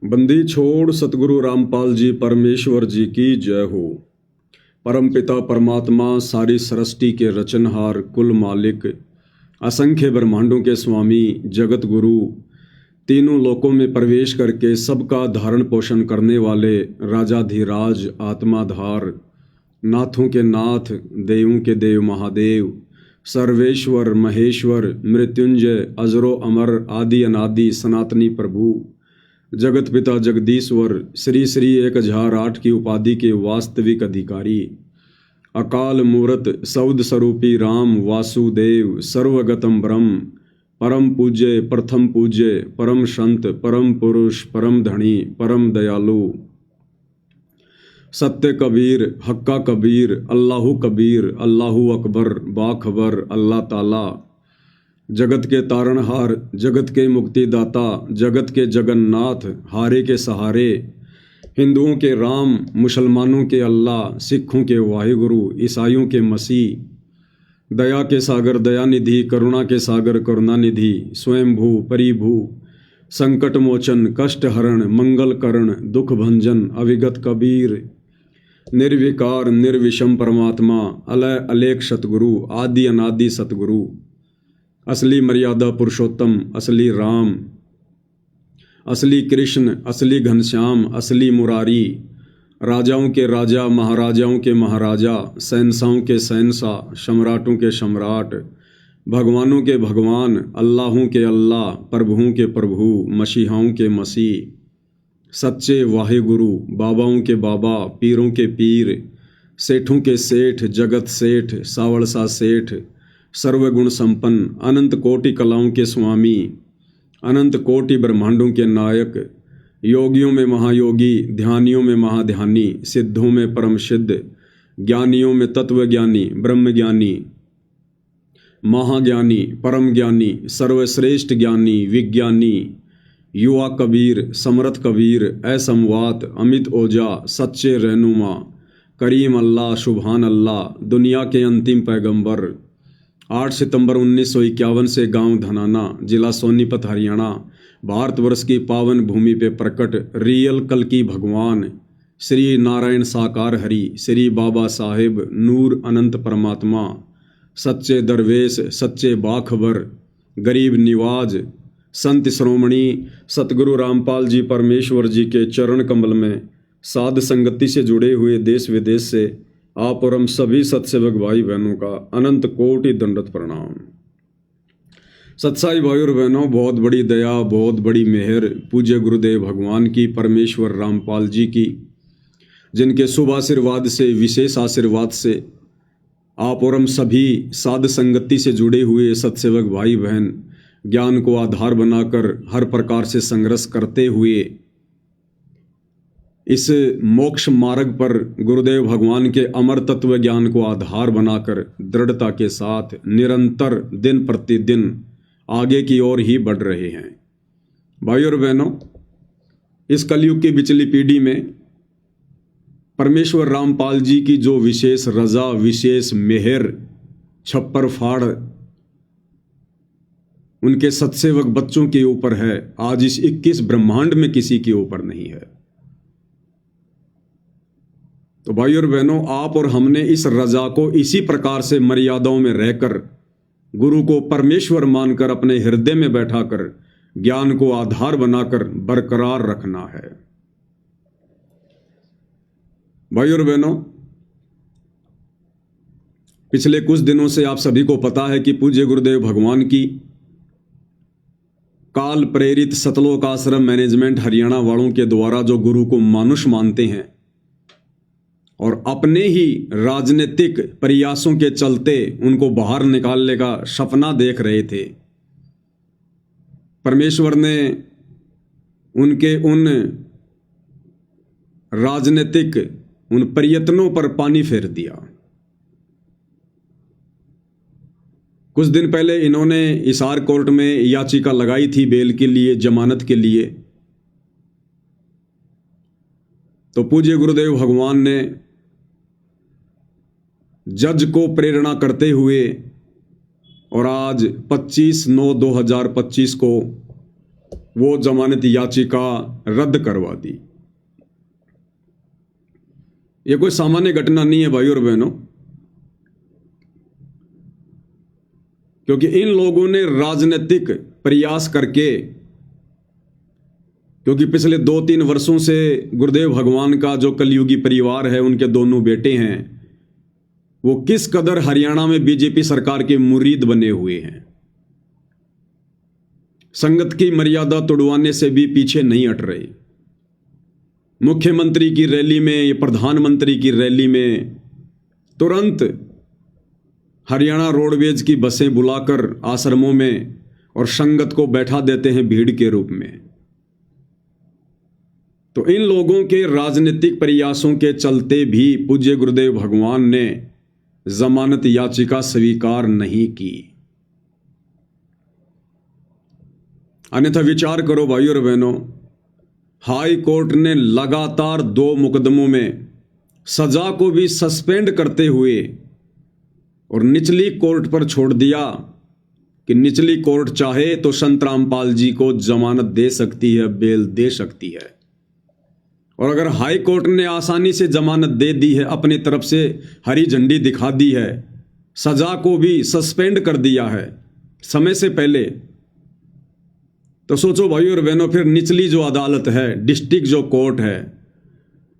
बंदी छोड़ सतगुरु रामपाल जी परमेश्वर जी की जय हो। परम पिता परमात्मा सारी सृष्टि के रचनहार कुल मालिक असंख्य ब्रह्मांडों के स्वामी जगत गुरु तीनों लोकों में प्रवेश करके सबका धारण पोषण करने वाले राजाधिराज आत्माधार नाथों के नाथ देवों के देव महादेव सर्वेश्वर महेश्वर मृत्युंजय अजरो अमर आदि अनादि सनातनी प्रभु जगत पिता जगदीश्वर श्री श्री 1008 की उपाधि के वास्तविक अधिकारी अकाल मूर्त सौद स्वरूपी राम वासुदेव सर्वगतम ब्रह्म परम पूज्य प्रथम पूज्य परम संत परम पुरुष परम धनी परम दयालु सत्य कबीर हक्का कबीर अल्लाहु कबीर अल्लाहु अकबर बाखबर अल्लाह ताला जगत के तारणहार जगत के मुक्तिदाता जगत के जगन्नाथ हारे के सहारे हिंदुओं के राम मुसलमानों के अल्लाह सिखों के वाहिगुरु ईसाइयों के मसीह दया के सागर दयानिधि करुणा के सागर करुणानिधि स्वयंभू परिभू संकट मोचन कष्ट हरण मंगल करण दुख भंजन अविगत कबीर निर्विकार निर्विषम परमात्मा अलय अलेख सतगुरु आदि अनादि सतगुरु असली मर्यादा पुरुषोत्तम असली राम असली कृष्ण असली घनश्याम असली मुरारी राजाओं के राजा महाराजाओं के महाराजा शहंशाहों के शहंशाह सम्राटों के सम्राट भगवानों के भगवान अल्लाहों के अल्लाह प्रभुओं के प्रभु मसीहाओं के मसीह सच्चे वाहिगुरु बाबाओं के बाबा पीरों के पीर सेठों के सेठ जगत सेठ सावड़सा सेठ सर्वगुण संपन्न अनंत कोटि कलाओं के स्वामी अनंत कोटि ब्रह्मांडों के नायक योगियों में महायोगी ध्यानियों में महाध्यानी सिद्धों में परम सिद्ध ज्ञानियों में तत्वज्ञानी ब्रह्मज्ञानी महाज्ञानी परम ज्ञानी सर्वश्रेष्ठ ज्ञानी विज्ञानी युवा कबीर समर्थ कबीर असमवात अमित ओजा सच्चे रहनुमा करीम अल्लाह सुभान अल्लाह दुनिया के अंतिम पैगंबर 8 सितंबर 1951 से गांव धनाना जिला सोनीपत हरियाणा भारतवर्ष की पावन भूमि पे प्रकट रियल कल की भगवान श्री नारायण साकार हरि श्री बाबा साहेब नूर अनंत परमात्मा सच्चे दरवेश सच्चे बाखबर गरीब निवाज संत श्रोमणी सतगुरु रामपाल जी परमेश्वर जी के चरण कमल में साध संगति से जुड़े हुए देश विदेश से आप और हम सभी सत्सेवक भाई बहनों का अनंत कोटि दंडवत प्रणाम। सत्साई भाई और बहनों, बहुत बड़ी दया बहुत बड़ी मेहर पूज्य गुरुदेव भगवान की परमेश्वर रामपाल जी की, जिनके शुभ आशीर्वाद से विशेष आशीर्वाद से आप और हम सभी साध संगति से जुड़े हुए सत्सेवक भाई बहन ज्ञान को आधार बनाकर हर प्रकार से संघर्ष करते हुए इस मोक्ष मार्ग पर गुरुदेव भगवान के अमर तत्व ज्ञान को आधार बनाकर दृढ़ता के साथ निरंतर दिन प्रतिदिन आगे की ओर ही बढ़ रहे हैं। भाई और बहनों, इस कलयुग की बिचली पीढ़ी में परमेश्वर रामपाल जी की जो विशेष रजा विशेष मेहर छप्पर फाड़ उनके सत्सेवक बच्चों के ऊपर है, आज इस 21 ब्रह्मांड में किसी के ऊपर नहीं है। तो भाई और बहनों, आप और हमने इस रजा को इसी प्रकार से मर्यादाओं में रहकर गुरु को परमेश्वर मानकर अपने हृदय में बैठाकर ज्ञान को आधार बनाकर बरकरार रखना है। भाई और बहनों, पिछले कुछ दिनों से आप सभी को पता है कि पूज्य गुरुदेव भगवान की काल प्रेरित सतलोक आश्रम मैनेजमेंट हरियाणा वालों के द्वारा जो गुरु को मानुष मानते हैं और अपने ही राजनीतिक प्रयासों के चलते उनको बाहर निकालने का सपना देख रहे थे, परमेश्वर ने उनके उन राजनीतिक उन प्रयत्नों पर पानी फेर दिया। कुछ दिन पहले इन्होंने हिसार कोर्ट में याचिका लगाई थी बेल के लिए, जमानत के लिए। तो पूज्य गुरुदेव भगवान ने जज को प्रेरणा करते हुए और आज 25/9/2025 को वो जमानत याचिका रद्द करवा दी। ये कोई सामान्य घटना नहीं है भाई और बहनों, क्योंकि इन लोगों ने राजनीतिक प्रयास करके, क्योंकि पिछले 2-3 वर्षों से गुरुदेव भगवान का जो कलयुगी परिवार है, उनके दोनों बेटे हैं, वो किस कदर हरियाणा में बीजेपी सरकार के मुरीद बने हुए हैं। संगत की मर्यादा तोड़वाने से भी पीछे नहीं हट रहे। मुख्यमंत्री की रैली में, प्रधानमंत्री की रैली में तुरंत हरियाणा रोडवेज की बसें बुलाकर आश्रमों में और संगत को बैठा देते हैं भीड़ के रूप में। तो इन लोगों के राजनीतिक प्रयासों के चलते भी पूज्य गुरुदेव भगवान ने जमानत याचिका स्वीकार नहीं की। अन्यथा विचार करो भाई और बहनों, हाई कोर्ट ने लगातार 2 मुकदमों में सजा को भी सस्पेंड करते हुए और निचली कोर्ट पर छोड़ दिया कि निचली कोर्ट चाहे तो संत रामपाल जी को जमानत दे सकती है, बेल दे सकती है। और अगर हाई कोर्ट ने आसानी से जमानत दे दी है, अपनी तरफ से हरी झंडी दिखा दी है, सजा को भी सस्पेंड कर दिया है समय से पहले, तो सोचो भाई और बहनों, फिर निचली जो अदालत है, डिस्ट्रिक्ट जो कोर्ट है,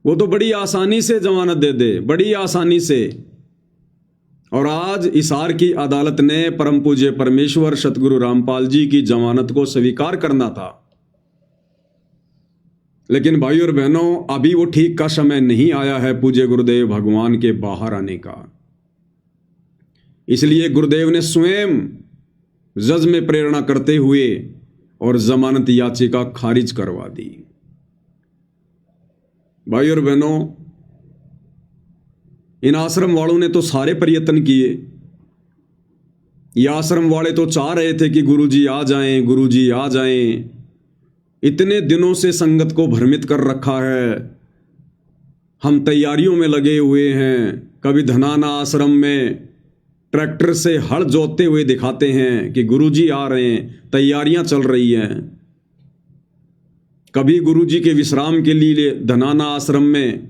वो तो बड़ी आसानी से जमानत दे दे, बड़ी आसानी से। और आज हिसार की अदालत ने परम पूज्य परमेश्वर सतगुरु रामपाल जी की जमानत को स्वीकार करना था, लेकिन भाई और बहनों, अभी वो ठीक का समय नहीं आया है पूज्य गुरुदेव भगवान के बाहर आने का। इसलिए गुरुदेव ने स्वयं जज में प्रेरणा करते हुए और जमानत याचिका खारिज करवा दी। भाई और बहनों, इन आश्रम वालों ने तो सारे प्रयत्न किए। ये आश्रम वाले तो चाह रहे थे कि गुरुजी आ जाएं, गुरुजी आ जाएं। इतने दिनों से संगत को भ्रमित कर रखा है, हम तैयारियों में लगे हुए हैं। कभी धनाना आश्रम में ट्रैक्टर से हल जोतते हुए दिखाते हैं कि गुरुजी आ रहे हैं, तैयारियां चल रही हैं। कभी गुरुजी के विश्राम के लिए धनाना आश्रम में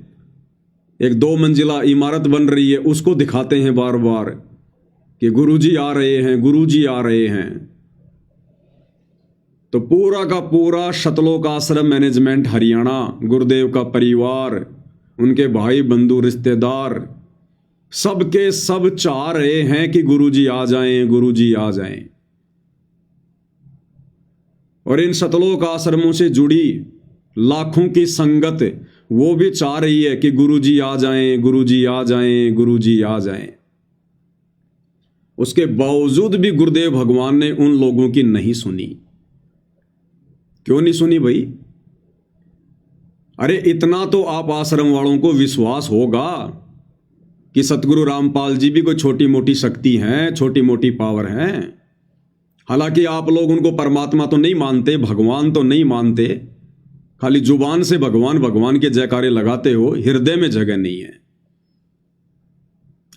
एक 2 मंजिला इमारत बन रही है, उसको दिखाते हैं बार बार कि गुरुजी आ रहे हैं, गुरुजी आ रहे हैं। तो पूरा का पूरा शतलोक आश्रम मैनेजमेंट हरियाणा, गुरुदेव का परिवार, उनके भाई बंधु रिश्तेदार, सबके सब चाह रहे हैं कि गुरुजी आ जाएं, गुरुजी आ जाएं। और इन शतलोक आश्रमों से जुड़ी लाखों की संगत वो भी चाह रही है कि गुरुजी आ जाएं, गुरुजी आ जाएं, गुरुजी आ जाएं। उसके बावजूद भी गुरुदेव भगवान ने उन लोगों की नहीं सुनी। क्यों नहीं सुनी भाई? अरे इतना तो आप आश्रम वालों को विश्वास होगा कि सतगुरु रामपाल जी भी कोई छोटी मोटी शक्ति हैं, छोटी मोटी पावर हैं। हालांकि आप लोग उनको परमात्मा तो नहीं मानते, भगवान तो नहीं मानते, खाली जुबान से भगवान भगवान के जयकारे लगाते हो, हृदय में जगह नहीं है।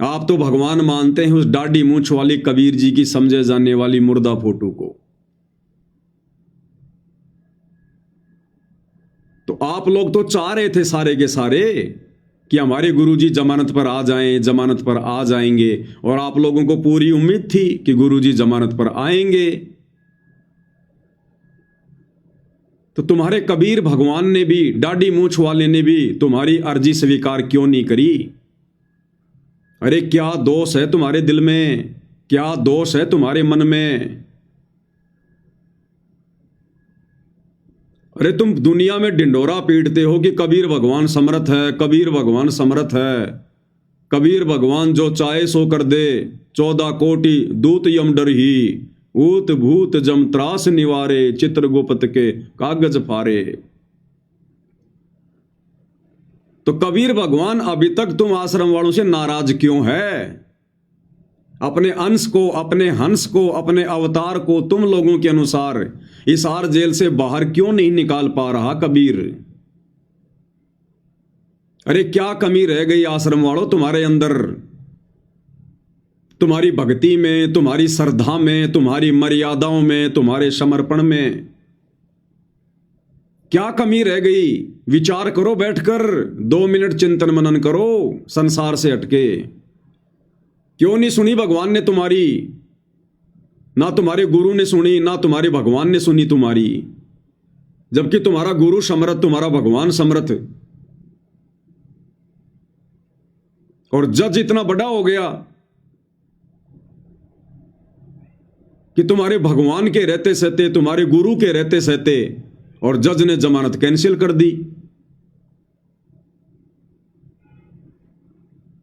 आप तो भगवान मानते हैं उस डाढ़ी मूंछ वाली कबीर जी की समझे जाने वाली मुर्दा फोटो को। तो आप लोग तो चाह रहे थे सारे के सारे कि हमारे गुरुजी जमानत पर आ जाएं, जमानत पर आ जाएंगे, और आप लोगों को पूरी उम्मीद थी कि गुरुजी जमानत पर आएंगे। तो तुम्हारे कबीर भगवान ने भी, डाढ़ी मूंछ वाले ने भी तुम्हारी अर्जी स्वीकार क्यों नहीं करी? अरे क्या दोष है तुम्हारे दिल में, क्या दोष है तुम्हारे मन में? अरे तुम दुनिया में ढिंडोरा पीटते हो कि कबीर भगवान समर्थ है, कबीर भगवान समर्थ है, कबीर भगवान जो चाहे सो कर दे, 14 कोटि दूत यम डर ही, ऊत भूत जम त्रास निवारे, चित्रगुप्त के कागज फारे। तो कबीर भगवान अभी तक तुम आश्रम वालों से नाराज क्यों है? अपने अंश को, अपने हंस को, अपने अवतार को तुम लोगों के अनुसार हिसार जेल से बाहर क्यों नहीं निकाल पा रहा कबीर? अरे क्या कमी रह गई आश्रम वालों तुम्हारे अंदर? तुम्हारी भक्ति में, तुम्हारी श्रद्धा में, तुम्हारी मर्यादाओं में, तुम्हारे समर्पण में? क्या कमी रह गई? विचार करो बैठकर, 2 मिनट चिंतन मनन करो संसार से हटके। क्यों नहीं सुनी भगवान ने तुम्हारी? ना तुम्हारे गुरु ने सुनी, ना तुम्हारे भगवान ने सुनी तुम्हारी, जबकि तुम्हारा गुरु समर्थ, तुम्हारा भगवान समर्थ। और जज इतना बड़ा हो गया कि तुम्हारे भगवान के रहते सहते, तुम्हारे गुरु के रहते सहते, और जज ने जमानत कैंसिल कर दी।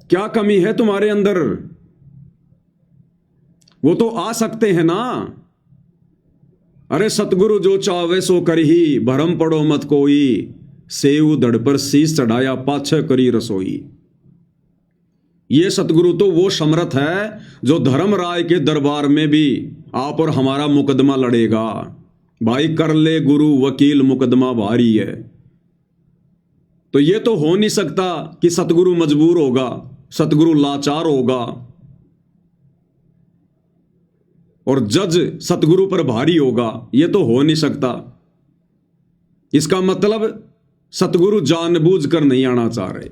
क्या कमी है तुम्हारे अंदर? वो तो आ सकते हैं ना। अरे सतगुरु जो चावे सो करही, भरम पड़ो मत कोई, सेव धड़ पर शीश चढ़ाया पाछे करी रसोई। ये सतगुरु तो वो समर्थ है जो धर्मराय के दरबार में भी आप और हमारा मुकदमा लड़ेगा। भाई कर ले गुरु वकील, मुकदमा भारी है। तो ये तो हो नहीं सकता कि सतगुरु मजबूर होगा, सतगुरु लाचार होगा और जज सतगुरु पर भारी होगा। ये तो हो नहीं सकता। इसका मतलब सतगुरु जानबूझकर नहीं आना चाह रहे।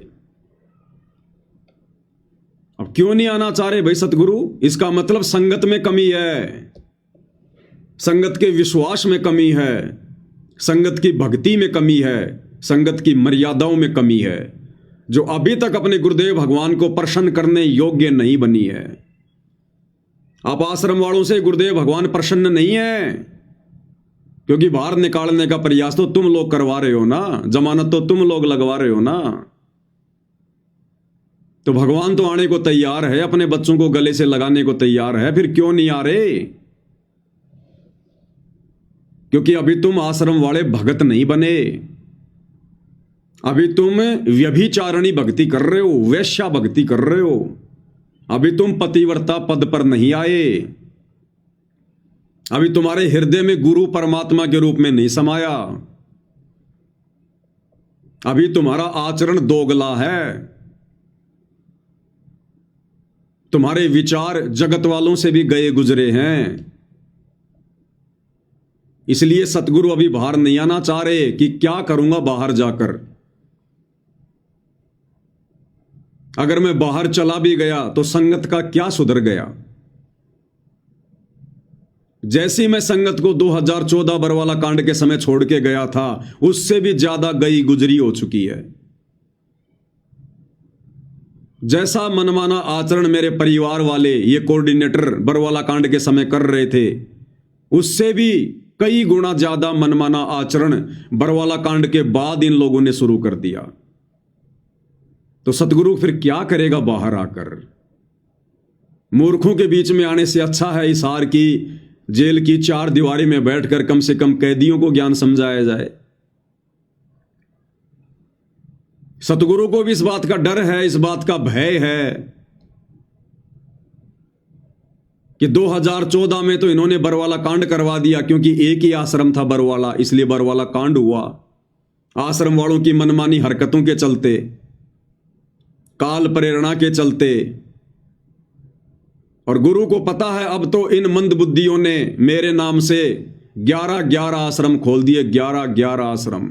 अब क्यों नहीं आना चाह रहे भाई सतगुरु? इसका मतलब संगत में कमी है, संगत के विश्वास में कमी है, संगत की भक्ति में कमी है, संगत की मर्यादाओं में कमी है, जो अभी तक अपने गुरुदेव भगवान को प्रसन्न करने योग्य नहीं बनी है। आप आश्रम वालों से गुरुदेव भगवान प्रसन्न नहीं है, क्योंकि बाहर निकालने का प्रयास तो तुम लोग करवा रहे हो ना, जमानत तो तुम लोग लगवा रहे हो ना। तो भगवान तो आने को तैयार है, अपने बच्चों को गले से लगाने को तैयार है, फिर क्यों नहीं आ रहे? क्योंकि अभी तुम आश्रम वाले भगत नहीं बने। अभी तुम व्यभिचारणी भक्ति कर रहे हो, वैश्या भक्ति कर रहे हो। अभी तुम पतिव्रता पद पर नहीं आए। अभी तुम्हारे हृदय में गुरु परमात्मा के रूप में नहीं समाया। अभी तुम्हारा आचरण दोगला है। तुम्हारे विचार जगत वालों से भी गए गुजरे हैं। इसलिए सतगुरु अभी बाहर नहीं आना चाह रहे कि क्या करूंगा बाहर जाकर। अगर मैं बाहर चला भी गया तो संगत का क्या सुधर गया? जैसी मैं संगत को 2014 बरवाला कांड के समय छोड़ के गया था, उससे भी ज्यादा गई गुजरी हो चुकी है। जैसा मनमाना आचरण मेरे परिवार वाले ये कोऑर्डिनेटर बरवाला कांड के समय कर रहे थे, उससे भी कई गुना ज्यादा मनमाना आचरण बरवाला कांड के बाद इन लोगों ने शुरू कर दिया। तो सतगुरु फिर क्या करेगा बाहर आकर? मूर्खों के बीच में आने से अच्छा है हिसार की जेल की 4 दीवारी में बैठकर कम से कम कैदियों को ज्ञान समझाया जाए। सतगुरु को भी इस बात का डर है, इस बात का भय है कि 2014 में तो इन्होंने बरवाला कांड करवा दिया, क्योंकि एक ही आश्रम था बरवाला, इसलिए बरवाला कांड हुआ। आश्रम वालों की मनमानी हरकतों के चलते, काल प्रेरणा के चलते। और गुरु को पता है अब तो इन मंद बुद्धियों ने मेरे नाम से 11 आश्रम खोल दिए, 11 आश्रम।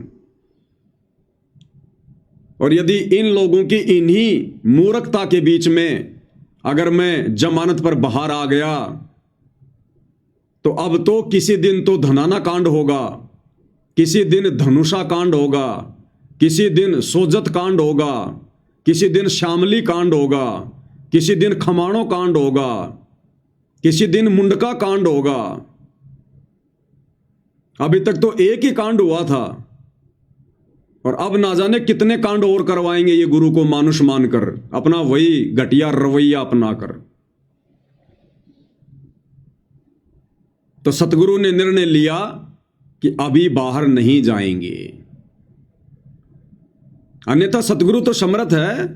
और यदि इन लोगों की इन्हीं मूर्खता के बीच में अगर मैं जमानत पर बाहर आ गया, तो अब तो किसी दिन तो धनाना कांड होगा, किसी दिन धनुषा कांड होगा, किसी दिन सोजत कांड होगा, किसी दिन श्यामली कांड होगा, किसी दिन खमाणो कांड होगा, किसी दिन मुंडका कांड होगा। अभी तक तो एक ही कांड हुआ था, और अब ना जाने कितने कांड और करवाएंगे ये गुरु को मानुष मानकर, अपना वही घटिया रवैया अपनाकर। तो सतगुरु ने निर्णय लिया कि अभी बाहर नहीं जाएंगे। अन्यथा सतगुरु तो समर्थ है।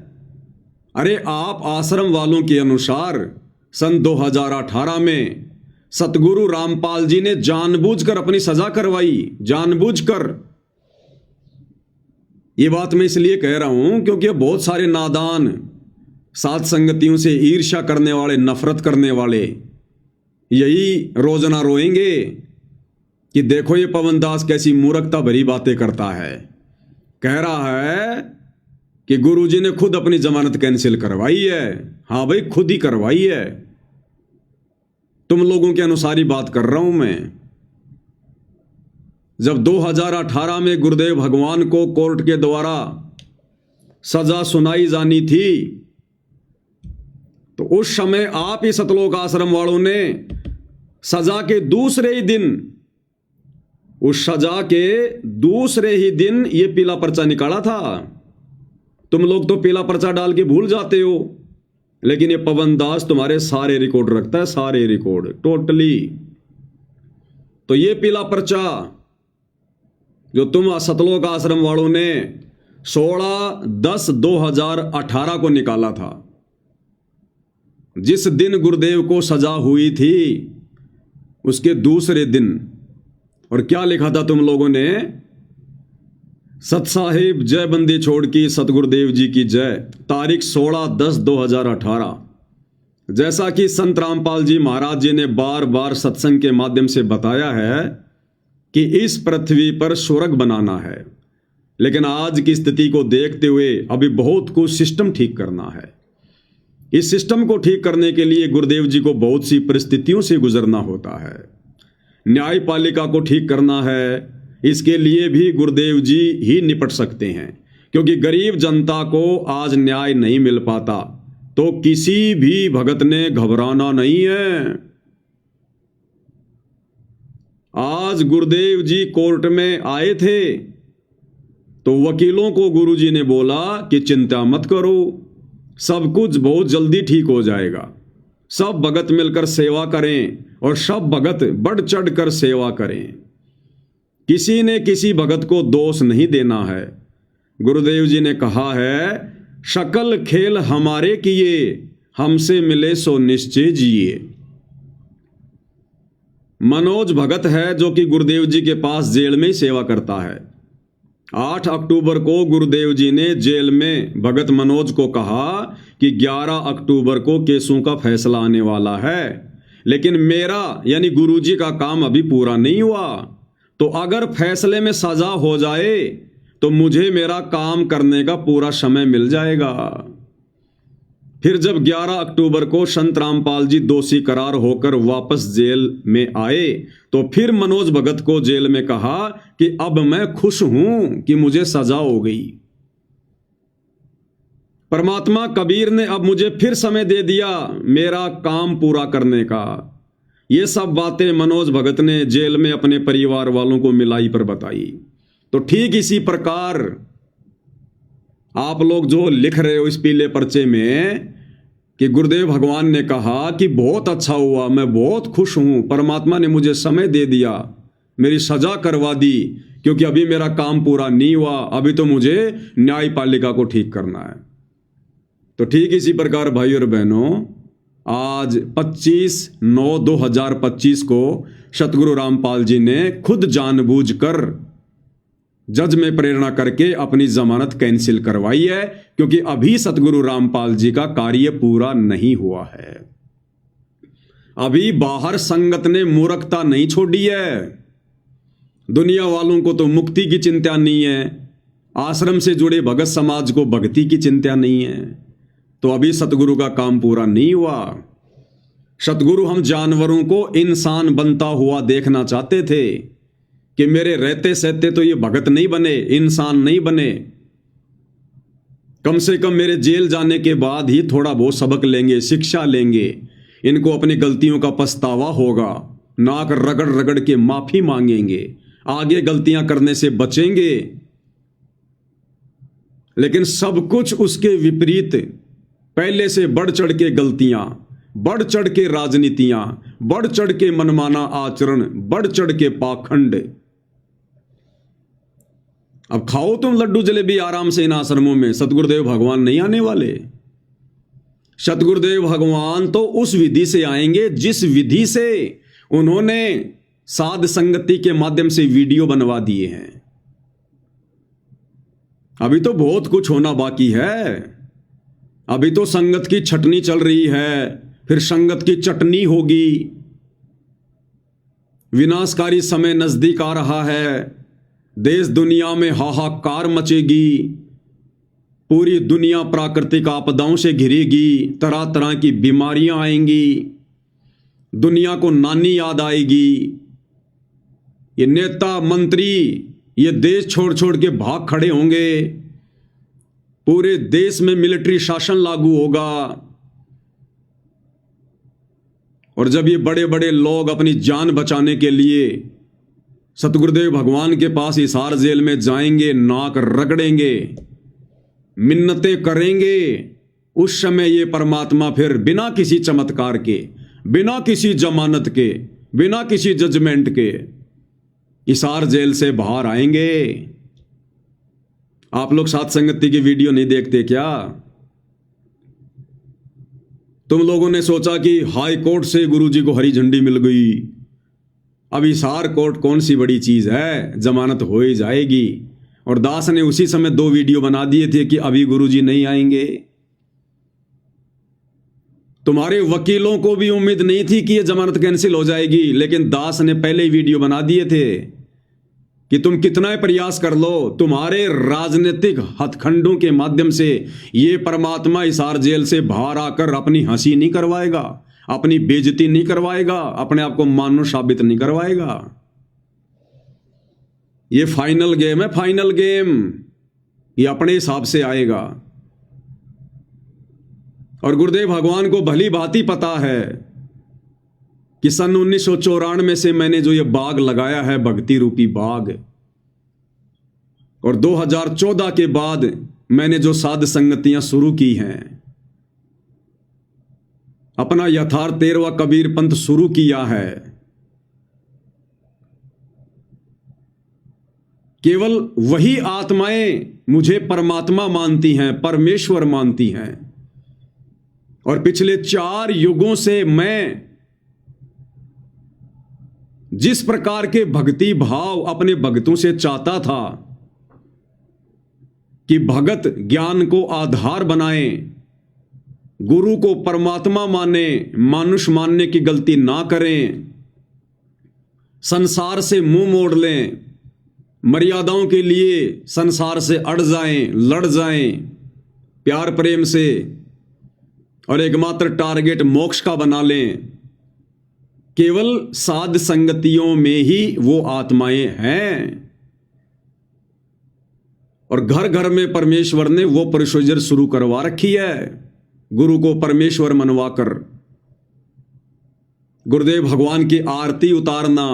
अरे आप आश्रम वालों के अनुसार सन 2018 में सतगुरु रामपाल जी ने जानबूझकर अपनी सजा करवाई, जानबूझकर। ये बात मैं इसलिए कह रहा हूं क्योंकि बहुत सारे नादान, साथ संगतियों से ईर्ष्या करने वाले, नफरत करने वाले यही रोजना रोएंगे कि देखो ये पवन दास कैसी मूर्खता भरी बातें करता है। कह रहा है कि गुरुजी ने खुद अपनी जमानत कैंसिल करवाई है। हाँ भाई, खुद ही करवाई है। तुम लोगों के अनुसार ही बात कर रहा हूं मैं। जब 2018 में गुरुदेव भगवान को कोर्ट के द्वारा सजा सुनाई जानी थी, तो उस समय आप ही सतलोक आश्रम वालों ने सजा के दूसरे ही दिन, उस सजा के दूसरे ही दिन ये पीला पर्चा निकाला था। तुम लोग तो पीला पर्चा डाल के भूल जाते हो, लेकिन ये पवन दास तुम्हारे सारे रिकॉर्ड रखता है, सारे रिकॉर्ड टोटली। तो ये पीला पर्चा जो तुम सतलोक आश्रम वालों ने 16/10/2018 को निकाला था, जिस दिन गुरुदेव को सजा हुई थी उसके दूसरे दिन, और क्या लिखा था तुम लोगों ने? सत साहिब जय बंदी छोड़ की सतगुरुदेव जी की जय, तारीख 16/10/2018। जैसा कि संत रामपाल जी महाराज जी ने बार बार सत्संग के माध्यम से बताया है कि इस पृथ्वी पर स्वर्ग बनाना है, लेकिन आज की स्थिति को देखते हुए अभी बहुत कुछ सिस्टम ठीक करना है। इस सिस्टम को ठीक करने के लिए गुरुदेव जी को बहुत सी परिस्थितियों से गुजरना होता है। न्यायपालिका को ठीक करना है, इसके लिए भी गुरुदेव जी ही निपट सकते हैं, क्योंकि गरीब जनता को आज न्याय नहीं मिल पाता तो किसी भी भगत ने घबराना नहीं है। आज गुरुदेव जी कोर्ट में आए थे तो वकीलों को गुरुजी ने बोला कि चिंता मत करो, सब कुछ बहुत जल्दी ठीक हो जाएगा। सब भगत मिलकर सेवा करें और सब भगत बढ़ चढ़ कर सेवा करें। किसी ने किसी भगत को दोष नहीं देना है। गुरुदेव जी ने कहा है, शकल खेल हमारे किए, हमसे मिले सो निश्चय जिए। मनोज भगत है जो कि गुरुदेव जी के पास जेल में सेवा करता है। 8 अक्टूबर को गुरुदेव जी ने जेल में भगत मनोज को कहा कि 11 अक्टूबर को केसों का फैसला आने वाला है, लेकिन मेरा यानी गुरुजी का काम अभी पूरा नहीं हुआ, तो अगर फैसले में सजा हो जाए तो मुझे मेरा काम करने का पूरा समय मिल जाएगा। फिर जब 11 अक्टूबर को संत रामपाल जी दोषी करार होकर वापस जेल में आए तो फिर मनोज भगत को जेल में कहा कि अब मैं खुश हूं कि मुझे सजा हो गई। परमात्मा कबीर ने अब मुझे फिर समय दे दिया मेरा काम पूरा करने का। ये सब बातें मनोज भगत ने जेल में अपने परिवार वालों को मिलाई पर बताई। तो ठीक इसी प्रकार आप लोग जो लिख रहे हो इस पीले पर्चे में कि गुरुदेव भगवान ने कहा कि बहुत अच्छा हुआ, मैं बहुत खुश हूं, परमात्मा ने मुझे समय दे दिया, मेरी सजा करवा दी, क्योंकि अभी मेरा काम पूरा नहीं हुआ, अभी तो मुझे न्यायपालिका को ठीक करना है। तो ठीक इसी प्रकार भाई और बहनों, आज 25/9/2025 को सतगुरु रामपाल जी ने खुद जानबूझकर जज में प्रेरणा करके अपनी जमानत कैंसिल करवाई है, क्योंकि अभी सतगुरु रामपाल जी का कार्य पूरा नहीं हुआ है। अभी बाहर संगत ने मूर्खता नहीं छोड़ी है। दुनिया वालों को तो मुक्ति की चिंता नहीं है, आश्रम से जुड़े भगत समाज को भक्ति की चिंता नहीं है, तो अभी सतगुरु का काम पूरा नहीं हुआ। सतगुरु हम जानवरों को इंसान बनता हुआ देखना चाहते थे कि मेरे रहते सहते तो ये भगत नहीं बने, इंसान नहीं बने, कम से कम मेरे जेल जाने के बाद ही थोड़ा बहुत सबक लेंगे, शिक्षा लेंगे, इनको अपनी गलतियों का पछतावा होगा, नाक रगड़ रगड़ के माफी मांगेंगे, आगे गलतियां करने से बचेंगे। लेकिन सब कुछ उसके विपरीत, पहले से बढ़ चढ़ के गलतियां, बढ़ चढ़ के राजनीतियां, बढ़ चढ़ के मनमाना आचरण, बढ़ चढ़ के पाखंड। अब खाओ तुम लड्डू जलेबी आराम से इन आश्रमों में, सतगुरुदेव भगवान नहीं आने वाले। सतगुरुदेव भगवान तो उस विधि से आएंगे जिस विधि से उन्होंने साध संगति के माध्यम से वीडियो बनवा दिए हैं। अभी तो बहुत कुछ होना बाकी है। अभी तो संगत की छटनी चल रही है, फिर संगत की चटनी होगी। विनाशकारी समय नजदीक आ रहा है। देश दुनिया में हाहाकार मचेगी। पूरी दुनिया प्राकृतिक आपदाओं से घिरेगी। तरह तरह की बीमारियां आएंगी। दुनिया को नानी याद आएगी। ये नेता मंत्री ये देश छोड़ छोड़ के भाग खड़े होंगे। पूरे देश में मिलिट्री शासन लागू होगा। और जब ये बड़े बड़े लोग अपनी जान बचाने के लिए सतगुरुदेव भगवान के पास हिसार जेल में जाएंगे, नाक रगड़ेंगे, मिन्नतें करेंगे, उस समय ये परमात्मा फिर बिना किसी चमत्कार के, बिना किसी जमानत के, बिना किसी जजमेंट के हिसार जेल से बाहर आएंगे। आप लोग साथ संगति की वीडियो नहीं देखते क्या? तुम लोगों ने सोचा कि हाई कोर्ट से गुरुजी को हरी झंडी मिल गई, अब हिसार कोर्ट कौन सी बड़ी चीज है, जमानत हो ही जाएगी। और दास ने उसी समय 2 वीडियो बना दिए थे कि अभी गुरुजी नहीं आएंगे। तुम्हारे वकीलों को भी उम्मीद नहीं थी कि यह जमानत कैंसिल हो जाएगी, लेकिन दास ने पहले ही वीडियो बना दिए थे कि तुम कितना प्रयास कर लो, तुम्हारे राजनीतिक हथखंडों के माध्यम से ये परमात्मा हिसार जेल से बाहर आकर अपनी हंसी नहीं करवाएगा, अपनी बेइज्जती नहीं करवाएगा, अपने आप को मानो साबित नहीं करवाएगा। ये फाइनल गेम है, फाइनल गेम। ये अपने हिसाब से आएगा। और गुरुदेव भगवान को भली भांति पता है कि सन 1994 से मैंने जो ये बाग लगाया है, भक्ति रूपी बाग, और 2014 के बाद मैंने जो साध संगतियां शुरू की हैं, अपना यथार्थ 13वां कबीर पंथ शुरू किया है, केवल वही आत्माएं मुझे परमात्मा मानती हैं, परमेश्वर मानती हैं। और पिछले 4 युगों से मैं जिस प्रकार के भक्ति भाव अपने भक्तों से चाहता था कि भगत ज्ञान को आधार बनाएं, गुरु को परमात्मा माने, मानुष मानने की गलती ना करें, संसार से मुंह मोड़ लें, मर्यादाओं के लिए संसार से अड़ जाएं, लड़ जाएं प्यार प्रेम से, और एकमात्र टारगेट मोक्ष का बना लें। केवल साध संगतियों में ही वो आत्माएं हैं। और घर घर में परमेश्वर ने वो प्रोसीजर शुरू करवा रखी है, गुरु को परमेश्वर मनवाकर गुरुदेव भगवान की आरती उतारना,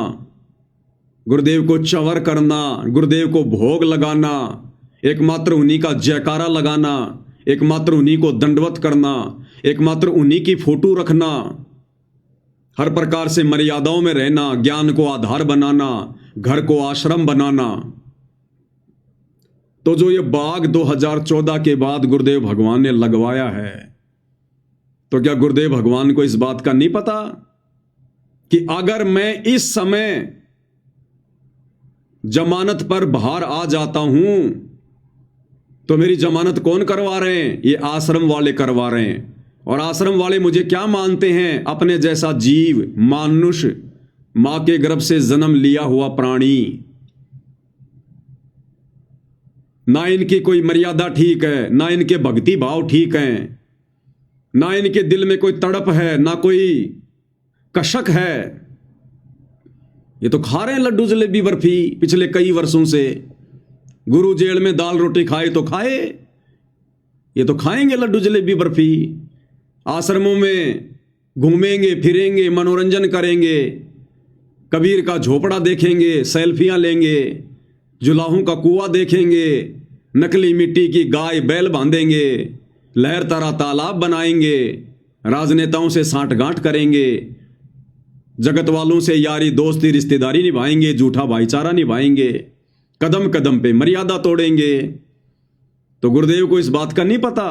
गुरुदेव को चवर करना, गुरुदेव को भोग लगाना, एकमात्र उन्हीं का जयकारा लगाना, एकमात्र उन्हीं को दंडवत करना, एकमात्र उन्हीं की फोटो रखना, हर प्रकार से मर्यादाओं में रहना, ज्ञान को आधार बनाना, घर को आश्रम बनाना। तो जो ये बाग 2014 के बाद गुरुदेव भगवान ने लगवाया है, तो क्या गुरुदेव भगवान को इस बात का नहीं पता कि अगर मैं इस समय जमानत पर बाहर आ जाता हूं तो मेरी जमानत कौन करवा रहे हैं? ये आश्रम वाले करवा रहे हैं। और आश्रम वाले मुझे क्या मानते हैं? अपने जैसा जीव, मानुष, मां के गर्भ से जन्म लिया हुआ प्राणी। ना इनकी कोई मर्यादा ठीक है, ना इनके भक्ति भाव ठीक हैं, ना इनके दिल में कोई तड़प है, ना कोई कशक है। ये तो खा रहे हैं लड्डू जलेबी बर्फी पिछले कई वर्षों से। गुरु जेल में दाल रोटी खाए तो खाए, ये तो खाएंगे लड्डू जलेबी बर्फी। आश्रमों में घूमेंगे फिरेंगे, मनोरंजन करेंगे, कबीर का झोपड़ा देखेंगे, सेल्फियां लेंगे, जुलाहों का कुआं देखेंगे, नकली मिट्टी की गाय बैल बांधेंगे, लहर तारा तालाब बनाएंगे, राजनेताओं से साठगांठ करेंगे, जगत वालों से यारी दोस्ती रिश्तेदारी निभाएंगे, झूठा भाईचारा निभाएंगे, कदम कदम पे मर्यादा तोड़ेंगे। तो गुरुदेव को इस बात का नहीं पता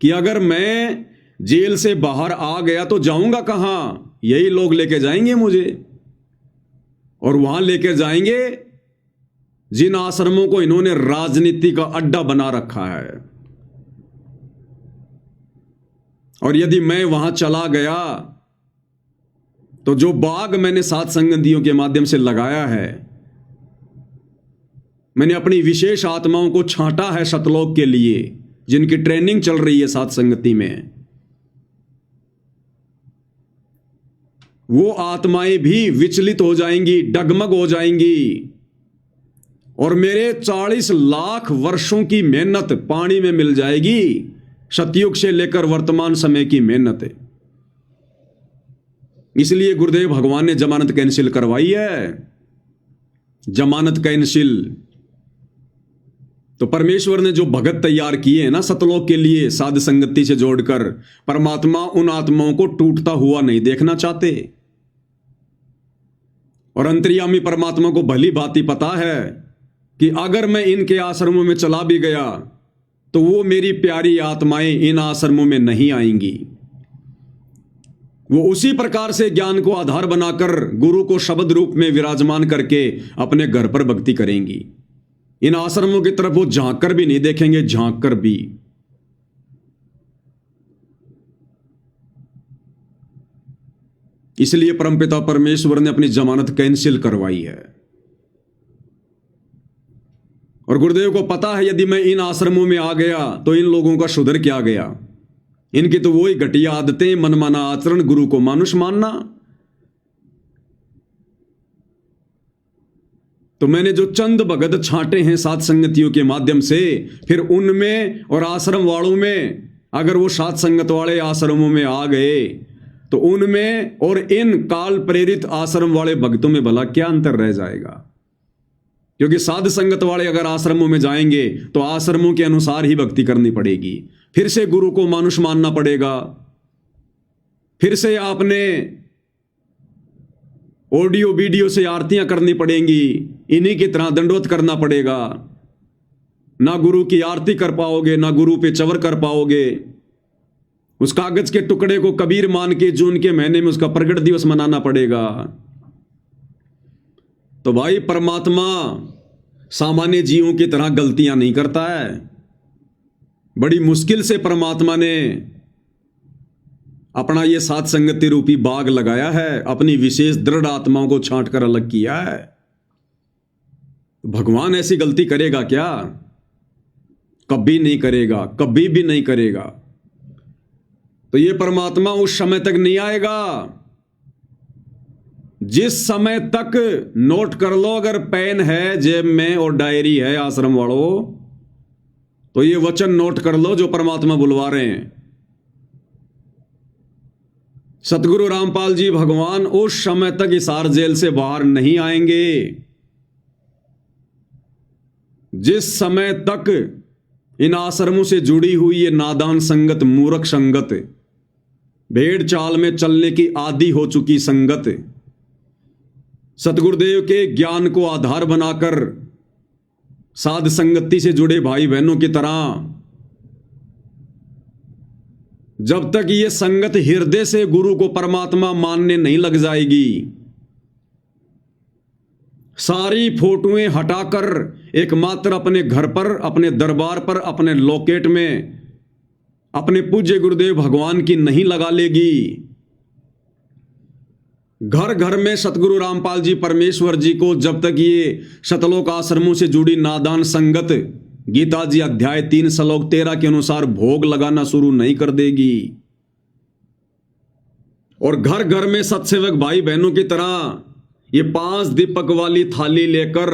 कि अगर मैं जेल से बाहर आ गया तो जाऊंगा कहां? यही लोग लेके जाएंगे मुझे, और वहां लेके जाएंगे जिन आश्रमों को इन्होंने राजनीति का अड्डा बना रखा है। और यदि मैं वहां चला गया तो जो बाग मैंने सात संगतियों के माध्यम से लगाया है, मैंने अपनी विशेष आत्माओं को छांटा है सतलोक के लिए, जिनकी ट्रेनिंग चल रही है सात संगति में। वो आत्माएं भी विचलित हो जाएंगी, डगमग हो जाएंगी, और मेरे 40 लाख वर्षों की मेहनत पानी में मिल जाएगी। सतयुग से लेकर वर्तमान समय की मेहनत है। इसलिए गुरुदेव भगवान ने जमानत कैंसिल करवाई है, जमानत कैंसिल। तो परमेश्वर ने जो भगत तैयार किए हैं ना सतलोक के लिए, साध संगति से जोड़कर, परमात्मा उन आत्माओं को टूटता हुआ नहीं देखना चाहते। और अंतर्यामी परमात्मा को भली भांति पता है कि अगर मैं इनके आश्रमों में चला भी गया तो वो मेरी प्यारी आत्माएं इन आश्रमों में नहीं आएंगी। वो उसी प्रकार से ज्ञान को आधार बनाकर गुरु को शब्द रूप में विराजमान करके अपने घर पर भक्ति करेंगी। इन आश्रमों की तरफ वो झांक कर भी नहीं देखेंगे, झांक कर भी। इसलिए परमपिता परमेश्वर ने अपनी जमानत कैंसिल करवाई है। और गुरुदेव को पता है यदि मैं इन आश्रमों में आ गया तो इन लोगों का सुधर क्या गया। इनकी तो वही घटिया आदतें, मनमाना आचरण, गुरु को मानुष मानना। तो मैंने जो चंद भगत छांटे हैं सात संगतियों के माध्यम से, फिर उनमें और आश्रम वालों में, अगर वो सात संगत वाले आश्रमों में आ गए तो उनमें और इन काल प्रेरित आश्रम वाले भक्तों में भला क्या अंतर रह जाएगा। क्योंकि साध संगत वाले अगर आश्रमों में जाएंगे तो आश्रमों के अनुसार ही भक्ति करनी पड़ेगी, फिर से गुरु को मानुष मानना पड़ेगा, फिर से आपने ऑडियो वीडियो से आरतियां करनी पड़ेंगी, इन्हीं की तरह दंडवत करना पड़ेगा। ना गुरु की आरती कर पाओगे, ना गुरु पे चवर कर पाओगे। उस कागज के टुकड़े को कबीर मान के जून के महीने में उसका प्रगट दिवस मनाना पड़ेगा। तो भाई परमात्मा सामान्य जीवों की तरह गलतियां नहीं करता है। बड़ी मुश्किल से परमात्मा ने अपना ये सात संगति रूपी बाग लगाया है, अपनी विशेष दृढ़ आत्माओं को छांट कर अलग किया है। भगवान ऐसी गलती करेगा क्या? कभी नहीं करेगा, कभी भी नहीं करेगा। तो ये परमात्मा उस समय तक नहीं आएगा जिस समय तक, नोट कर लो अगर पेन है जेब में और डायरी है आश्रम वालों, तो ये वचन नोट कर लो जो परमात्मा बुलवा रहे हैं। सतगुरु रामपाल जी भगवान उस समय तक हिसार जेल से बाहर नहीं आएंगे जिस समय तक इन आश्रमों से जुड़ी हुई ये नादान संगत, मूर्ख संगत, भेड़ चाल में चलने की आदी हो चुकी संगत, सतगुरुदेव के ज्ञान को आधार बनाकर साध संगति से जुड़े भाई बहनों की तरह, जब तक ये संगत हृदय से गुरु को परमात्मा मानने नहीं लग जाएगी, सारी फोटोएं हटाकर एकमात्र अपने घर पर, अपने दरबार पर, अपने लॉकेट में अपने पूज्य गुरुदेव भगवान की नहीं लगा लेगी, घर घर में सतगुरु रामपाल जी परमेश्वर जी को जब तक ये सतलोक आश्रमों से जुड़ी नादान संगत गीता जी अध्याय 3 श्लोक 13 के अनुसार भोग लगाना शुरू नहीं कर देगी, और घर घर में सत्सेवक भाई बहनों की तरह ये 5 दीपक वाली थाली लेकर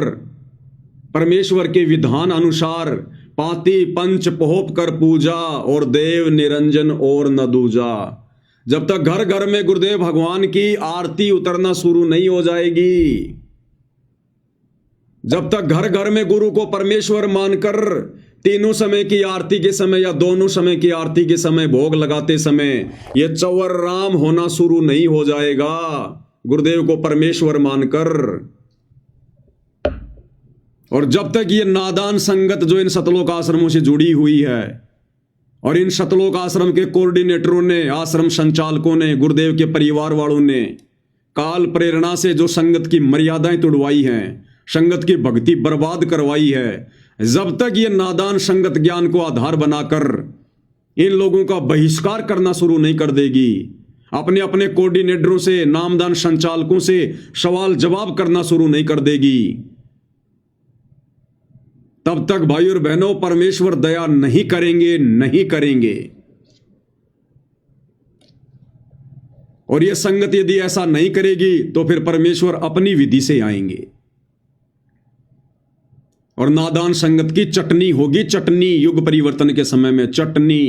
परमेश्वर के विधान अनुसार पाती पंच पोप कर पूजा और देव निरंजन और न दूजा, जब तक घर घर में गुरुदेव भगवान की आरती उतरना शुरू नहीं हो जाएगी, जब तक घर घर में गुरु को परमेश्वर मानकर तीनों समय की आरती के समय या दोनों समय की आरती के समय भोग लगाते समय ये चौवर राम होना शुरू नहीं हो जाएगा, गुरुदेव को परमेश्वर मानकर। और जब तक ये नादान संगत जो इन सतलोक आश्रमों से जुड़ी हुई है और इन सतलोक आश्रम के कोऑर्डिनेटरों ने, आश्रम संचालकों ने, गुरुदेव के परिवार वालों ने काल प्रेरणा से जो संगत की मर्यादाएं तोड़वाई हैं, संगत की भक्ति बर्बाद करवाई है, जब तक ये नादान संगत ज्ञान को आधार बनाकर इन लोगों का बहिष्कार करना शुरू नहीं कर देगी, अपने अपने कोऑर्डिनेटरों से, नामदान संचालकों से सवाल जवाब करना शुरू नहीं कर देगी, तब तक भाई और बहनों परमेश्वर दया नहीं करेंगे, नहीं करेंगे। और यह संगत यदि ऐसा नहीं करेगी तो फिर परमेश्वर अपनी विधि से आएंगे और नादान संगत की चटनी होगी, चटनी। युग परिवर्तन के समय में चटनी।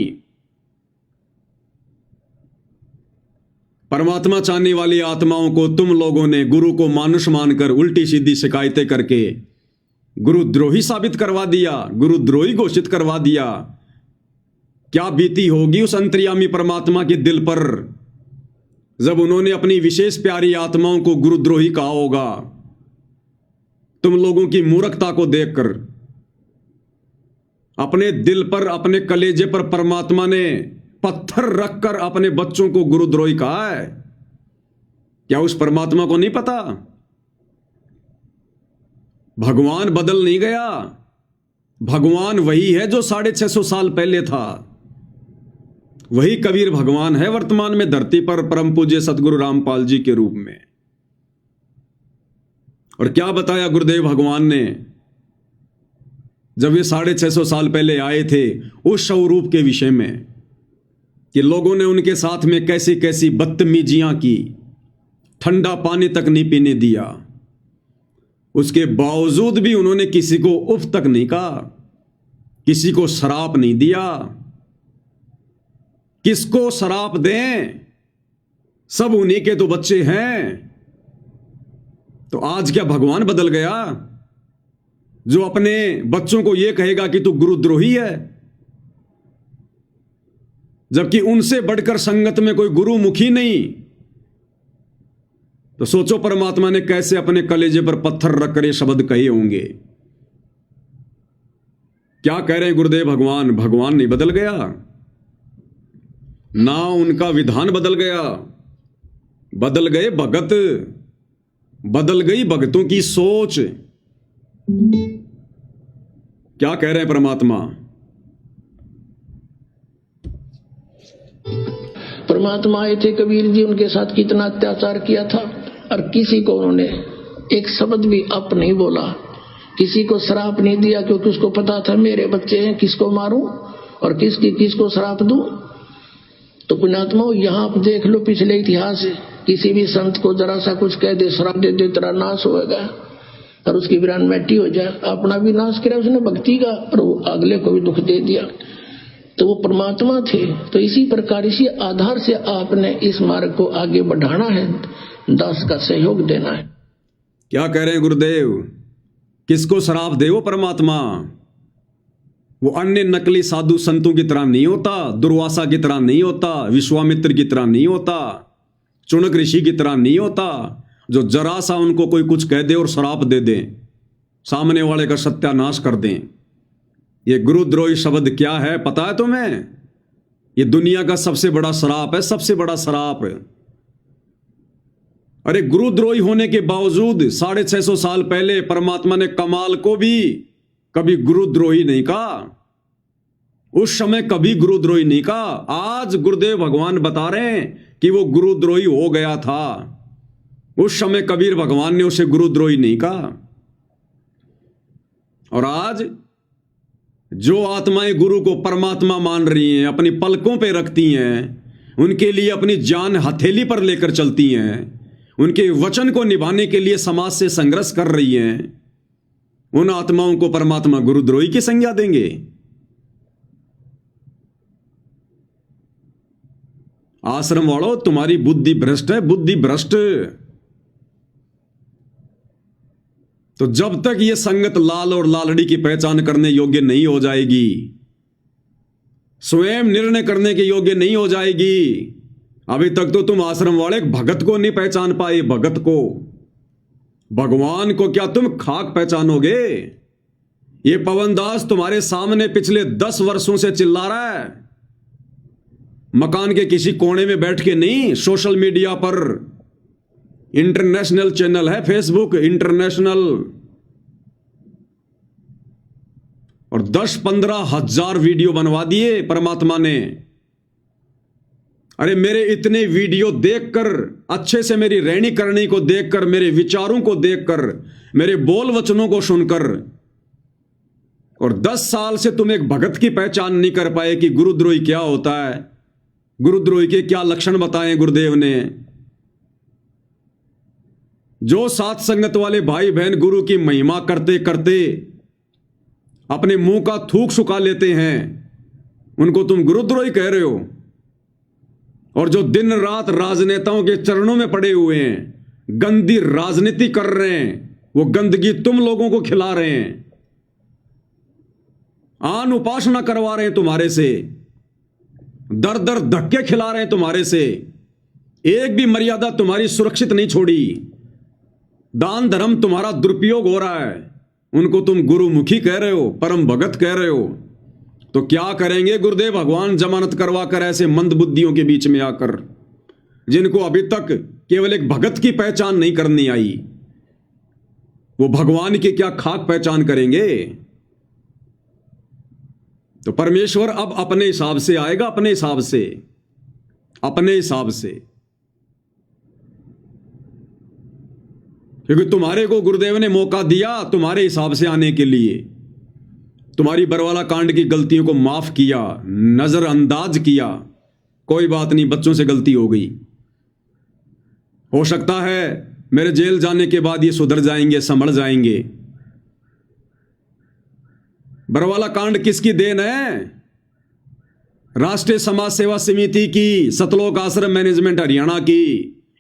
परमात्मा चाहने वाली आत्माओं को तुम लोगों ने गुरु को मानुष मानकर उल्टी सीधी शिकायतें करके गुरुद्रोही साबित करवा दिया, गुरुद्रोही घोषित करवा दिया। क्या बीती होगी उस अंतर्यामी परमात्मा के दिल पर जब उन्होंने अपनी विशेष प्यारी आत्माओं को गुरुद्रोही कहा होगा। तुम लोगों की मूर्खता को देखकर अपने दिल पर, अपने कलेजे पर परमात्मा ने पत्थर रखकर अपने बच्चों को गुरुद्रोही कहा है। क्या उस परमात्मा को नहीं पता? भगवान बदल नहीं गया, भगवान वही है जो 650 साल पहले था। वही कबीर भगवान है वर्तमान में धरती पर, परम पूज्य सतगुरु रामपाल जी के रूप में। और क्या बताया गुरुदेव भगवान ने जब ये 650 साल पहले आए थे उस स्वरूप के विषय में, कि लोगों ने उनके साथ में कैसी कैसी बदतमीजियां की, ठंडा पानी तक नहीं पीने दिया। उसके बावजूद भी उन्होंने किसी को उफ तक नहीं कहा, किसी को शराप नहीं दिया। किसको शराप दें? सब उन्हीं के तो बच्चे हैं। तो आज क्या भगवान बदल गया जो अपने बच्चों को यह कहेगा कि तू गुरुद्रोही है, जबकि उनसे बढ़कर संगत में कोई गुरुमुखी नहीं? तो सोचो परमात्मा ने कैसे अपने कलेजे पर पत्थर रखकर ये शब्द कहे होंगे। क्या कह रहे हैं गुरुदेव भगवान? भगवान नहीं बदल गया, ना उनका विधान बदल गया, बदल गए भगत, बदल गई भगतों की सोच। क्या कह रहे हैं परमात्मा? परमात्मा आए थे कबीर जी, उनके साथ कितना अत्याचार किया था और किसी को उन्होंने एक शब्द भी अप नहीं बोला, किसी को श्राप नहीं दिया, क्योंकि उसको पता था मेरे बच्चे हैं, किसको मारूं और किसको श्राप दूं। तो पुण्यात्मा यहाँ आप देख लो पिछले इतिहास से, किसी भी संत को जरा सा कुछ कह दे, श्राप दे दे, तेरा नाश होगा और उसकी वीरान मैटी हो जाए, अपना भी नाश किया उसने भक्ति का और वो अगले को भी दुख दे दिया। तो वो परमात्मा थे। तो इसी प्रकार इसी आधार से आपने इस मार्ग को आगे बढ़ाना है, दास का सहयोग देना है। क्या कह रहे हैं गुरुदेव? किसको श्राप दे वो परमात्मा? वो अन्य नकली साधु संतों की तरह नहीं होता, दुर्वासा की तरह नहीं होता, विश्वामित्र की तरह नहीं होता, चुनक ऋषि की तरह नहीं होता, जो जरा सा उनको कोई कुछ कह दे और श्राप दे दें, सामने वाले का सत्यानाश कर दें। ये गुरुद्रोही शब्द क्या है पता है तुम्हें? ये दुनिया का सबसे बड़ा श्राप है, सबसे बड़ा श्राप। अरे गुरुद्रोही होने के बावजूद 650 साल पहले परमात्मा ने कमाल को भी कभी गुरुद्रोही नहीं कहा, उस समय कभी गुरुद्रोही नहीं कहा। आज गुरुदेव भगवान बता रहे हैं कि वो गुरुद्रोही हो गया था, उस समय कबीर भगवान ने उसे गुरुद्रोही नहीं कहा। और आज जो आत्माएं गुरु को परमात्मा मान रही हैं, अपनी पलकों पे रखती हैं, उनके लिए अपनी जान हथेली पर लेकर चलती हैं, उनके वचन को निभाने के लिए समाज से संघर्ष कर रही हैं, उन आत्माओं को परमात्मा गुरुद्रोही की संज्ञा देंगे? आश्रम वालों, तुम्हारी बुद्धि भ्रष्ट है, बुद्धि भ्रष्ट। तो जब तक यह संगत लाल और लालड़ी की पहचान करने योग्य नहीं हो जाएगी, स्वयं निर्णय करने के योग्य नहीं हो जाएगी, अभी तक तो तुम आश्रम वाले भगत को नहीं पहचान पाए। भगत को, भगवान को क्या तुम खाक पहचानोगे? ये पवनदास तुम्हारे सामने पिछले 10 वर्षों से चिल्ला रहा है, मकान के किसी कोने में बैठ के नहीं, सोशल मीडिया पर, इंटरनेशनल चैनल है फेसबुक, इंटरनेशनल, और 10-15 हजार वीडियो बनवा दिए परमात्मा ने। अरे मेरे इतने वीडियो देखकर, अच्छे से मेरी रहनी करनी को देखकर, मेरे विचारों को देखकर, मेरे बोल वचनों को सुनकर, और 10 साल से तुम एक भगत की पहचान नहीं कर पाए कि गुरुद्रोही क्या होता है, गुरुद्रोही के क्या लक्षण बताए गुरुदेव ने। जो साथ संगत वाले भाई बहन गुरु की महिमा करते करते अपने मुंह का थूक सुखा लेते हैं, उनको तुम गुरुद्रोही कह रहे हो। और जो दिन रात राजनेताओं के चरणों में पड़े हुए हैं, गंदी राजनीति कर रहे हैं, वो गंदगी तुम लोगों को खिला रहे हैं, आन उपासना करवा रहे हैं तुम्हारे से, दर दर धक्के खिला रहे हैं तुम्हारे से, एक भी मर्यादा तुम्हारी सुरक्षित नहीं छोड़ी, दान धर्म तुम्हारा दुरुपयोग हो रहा है, उनको तुम गुरुमुखी कह रहे हो, परम भगत कह रहे हो। तो क्या करेंगे गुरुदेव भगवान जमानत करवा कर ऐसे मंद बुद्धियों के बीच में आकर, जिनको अभी तक केवल एक भगत की पहचान नहीं करनी आई, वो भगवान की क्या खाक पहचान करेंगे। तो परमेश्वर अब अपने हिसाब से आएगा, अपने हिसाब से, अपने हिसाब से, क्योंकि तुम्हारे को गुरुदेव ने मौका दिया तुम्हारे हिसाब से आने के लिए, तुम्हारी बरवाला कांड की गलतियों को माफ किया, नजरअंदाज किया, कोई बात नहीं, बच्चों से गलती हो गई, हो सकता है मेरे जेल जाने के बाद ये सुधर जाएंगे, संभल जाएंगे। बरवाला कांड किसकी देन है? राष्ट्रीय समाज सेवा समिति की, सतलोक आश्रम मैनेजमेंट हरियाणा की,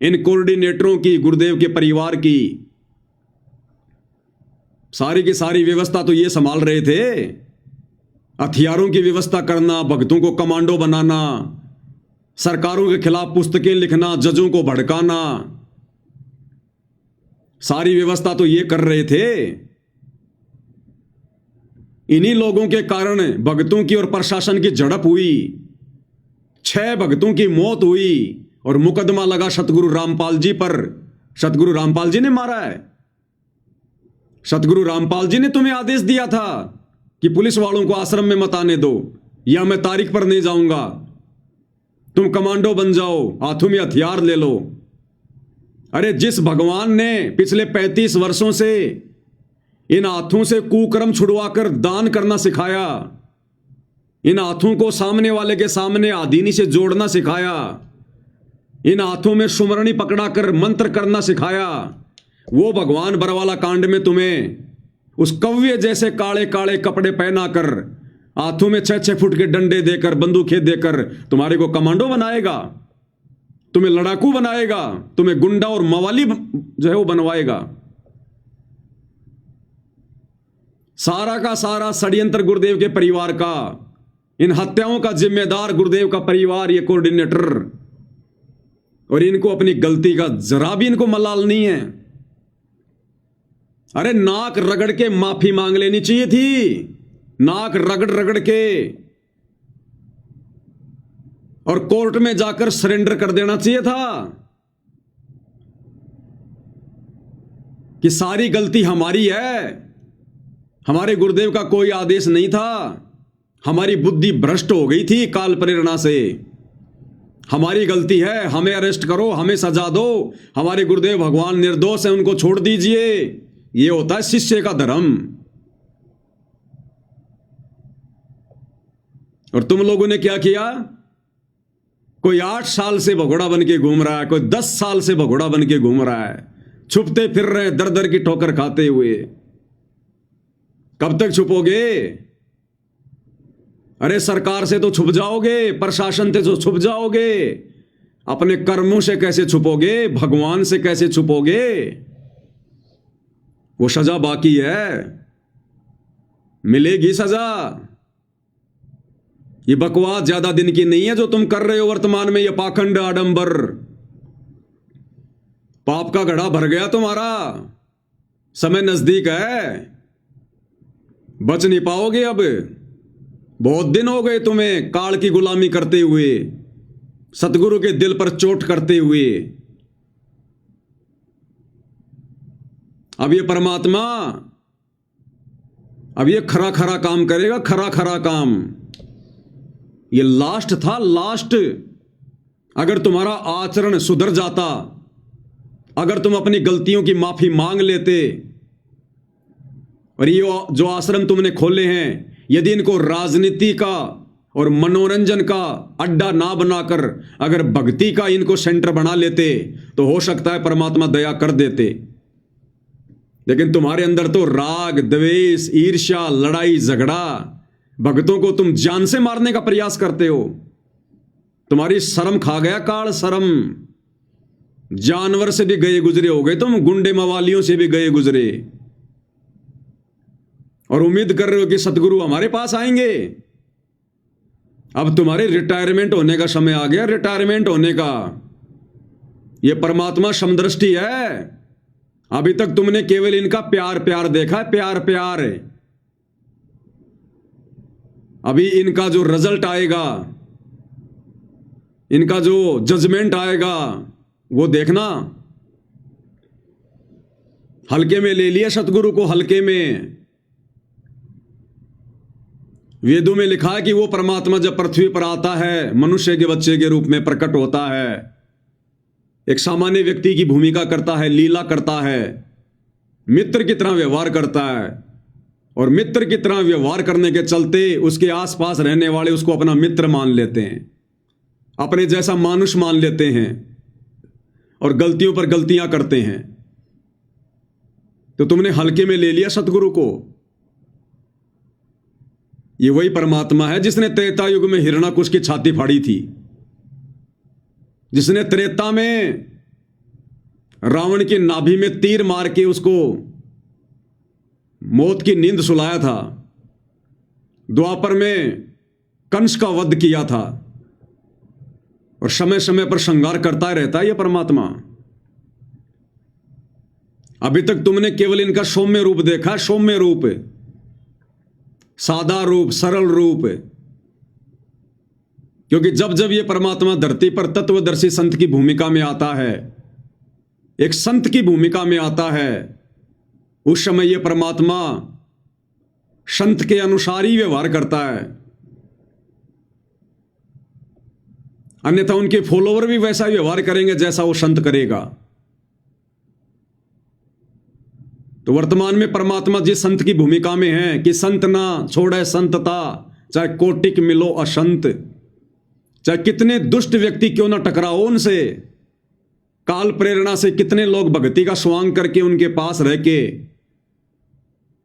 इन कोऑर्डिनेटरों की, गुरुदेव के परिवार की। सारी की सारी व्यवस्था तो ये संभाल रहे थे, हथियारों की व्यवस्था करना, भक्तों को कमांडो बनाना, सरकारों के खिलाफ पुस्तकें लिखना, जजों को भड़काना, सारी व्यवस्था तो ये कर रहे थे। इन्हीं लोगों के कारण भक्तों की और प्रशासन की झड़प हुई, 6 भक्तों की मौत हुई और मुकदमा लगा सतगुरु रामपाल जी पर। सतगुरु रामपाल जी ने मारा है। सतगुरु रामपाल जी ने तुम्हें आदेश दिया था कि पुलिस वालों को आश्रम में मत आने दो, या मैं तारीख पर नहीं जाऊंगा, तुम कमांडो बन जाओ, हाथों में हथियार ले लो। अरे जिस भगवान ने पिछले 35 वर्षों से इन हाथों से कुकर्म छुड़वाकर दान करना सिखाया, इन हाथों को सामने वाले के सामने आदीनी से जोड़ना सिखाया, इन हाथों में सुमरणी पकड़ाकर मंत्र करना सिखाया, वो भगवान बरवाला कांड में तुम्हें उस कव्य जैसे काले काले कपड़े पहनाकर, हाथों में 6-6 फुट के डंडे देकर, बंदूकें देकर तुम्हारे को कमांडो बनाएगा, तुम्हें लड़ाकू बनाएगा, तुम्हें गुंडा और मवाली जो है वो बनवाएगा। सारा का सारा षड्यंत्र गुरुदेव के परिवार का, इन हत्याओं का जिम्मेदार गुरुदेव का परिवार, ये कोऑर्डिनेटर, और इनको अपनी गलती का जरा भी इनको मलाल नहीं है। अरे नाक रगड़ के माफी मांग लेनी चाहिए थी, नाक रगड़ रगड़ के, और कोर्ट में जाकर सरेंडर कर देना चाहिए था कि सारी गलती हमारी है, हमारे गुरुदेव का कोई आदेश नहीं था, हमारी बुद्धि भ्रष्ट हो गई थी काल प्रेरणा से, हमारी गलती है, हमें अरेस्ट करो, हमें सजा दो, हमारे गुरुदेव भगवान निर्दोष है, उनको छोड़ दीजिए। ये होता है शिष्य का धर्म। और तुम लोगों ने क्या किया? कोई 8 साल से भगोड़ा बन के घूम रहा है, कोई 10 साल से भगोड़ा बन के घूम रहा है, छुपते फिर रहे दर दर की ठोकर खाते हुए। कब तक छुपोगे? अरे सरकार से तो छुप जाओगे, प्रशासन से तो छुप जाओगे, अपने कर्मों से कैसे छुपोगे? भगवान से कैसे छुपोगे? वो सजा बाकी है, मिलेगी सजा। ये बकवास ज्यादा दिन की नहीं है जो तुम कर रहे हो वर्तमान में, ये पाखंड आडंबर। पाप का घड़ा भर गया तुम्हारा, समय नजदीक है, बच नहीं पाओगे अब। बहुत दिन हो गए तुम्हें काल की गुलामी करते हुए, सतगुरु के दिल पर चोट करते हुए। अब ये परमात्मा, अब ये खरा खरा काम करेगा, खरा खरा काम। ये लास्ट था, लास्ट। अगर तुम्हारा आचरण सुधर जाता, अगर तुम अपनी गलतियों की माफी मांग लेते, और ये जो आश्रम तुमने खोले हैं, यदि इनको राजनीति का और मनोरंजन का अड्डा ना बनाकर अगर भक्ति का इनको सेंटर बना लेते, तो हो सकता है परमात्मा दया कर देते। लेकिन तुम्हारे अंदर तो राग, द्वेष, ईर्ष्या, लड़ाई झगड़ा, भक्तों को तुम जान से मारने का प्रयास करते हो। तुम्हारी शर्म खा गया काल, शर्म। जानवर से भी गए गुजरे हो गए तुम, गुंडे मवालियों से भी गए गुजरे, और उम्मीद कर रहे हो कि सतगुरु हमारे पास आएंगे। अब तुम्हारे रिटायरमेंट होने का समय आ गया, रिटायरमेंट होने का। यह परमात्मा समदृष्टि है। अभी तक तुमने केवल इनका प्यार प्यार देखा है, प्यार प्यार। अभी इनका जो रिजल्ट आएगा, इनका जो जजमेंट आएगा, वो देखना। हल्के में ले लिया सतगुरु को, हल्के में। वेदों में लिखा है कि वो परमात्मा जब पृथ्वी पर आता है, मनुष्य के बच्चे के रूप में प्रकट होता है, एक सामान्य व्यक्ति की भूमिका करता है, लीला करता है, मित्र की तरह व्यवहार करता है, और मित्र की तरह व्यवहार करने के चलते उसके आसपास रहने वाले उसको अपना मित्र मान लेते हैं, अपने जैसा मानुष मान लेते हैं, और गलतियों पर गलतियां करते हैं। तो तुमने हल्के में ले लिया सतगुरु को। ये वही परमात्मा है जिसने त्रेता युग में हिरण्याकुश की छाती फाड़ी थी, जिसने त्रेता में रावण की नाभि में तीर मार के उसको मौत की नींद सुलाया था, द्वापर में कंस का वध किया था, और समय समय पर श्रृंगार करता रहता है यह परमात्मा। अभी तक तुमने केवल इनका सौम्य रूप देखा, सौम्य रूप, सादा रूप, सरल रूप। क्योंकि जब जब यह परमात्मा धरती पर तत्वदर्शी संत की भूमिका में आता है, एक संत की भूमिका में आता है, उस समय यह परमात्मा संत के अनुसार ही व्यवहार करता है। अन्यथा उनके फॉलोवर भी वैसा व्यवहार करेंगे जैसा वो संत करेगा। तो वर्तमान में परमात्मा जिस संत की भूमिका में है कि संत ना छोड़े संतता, चाहे कोटिक मिलो असंत, चाहे कितने दुष्ट व्यक्ति क्यों ना टकराओ उनसे, काल प्रेरणा से कितने लोग भक्ति का स्वांग करके उनके पास रह के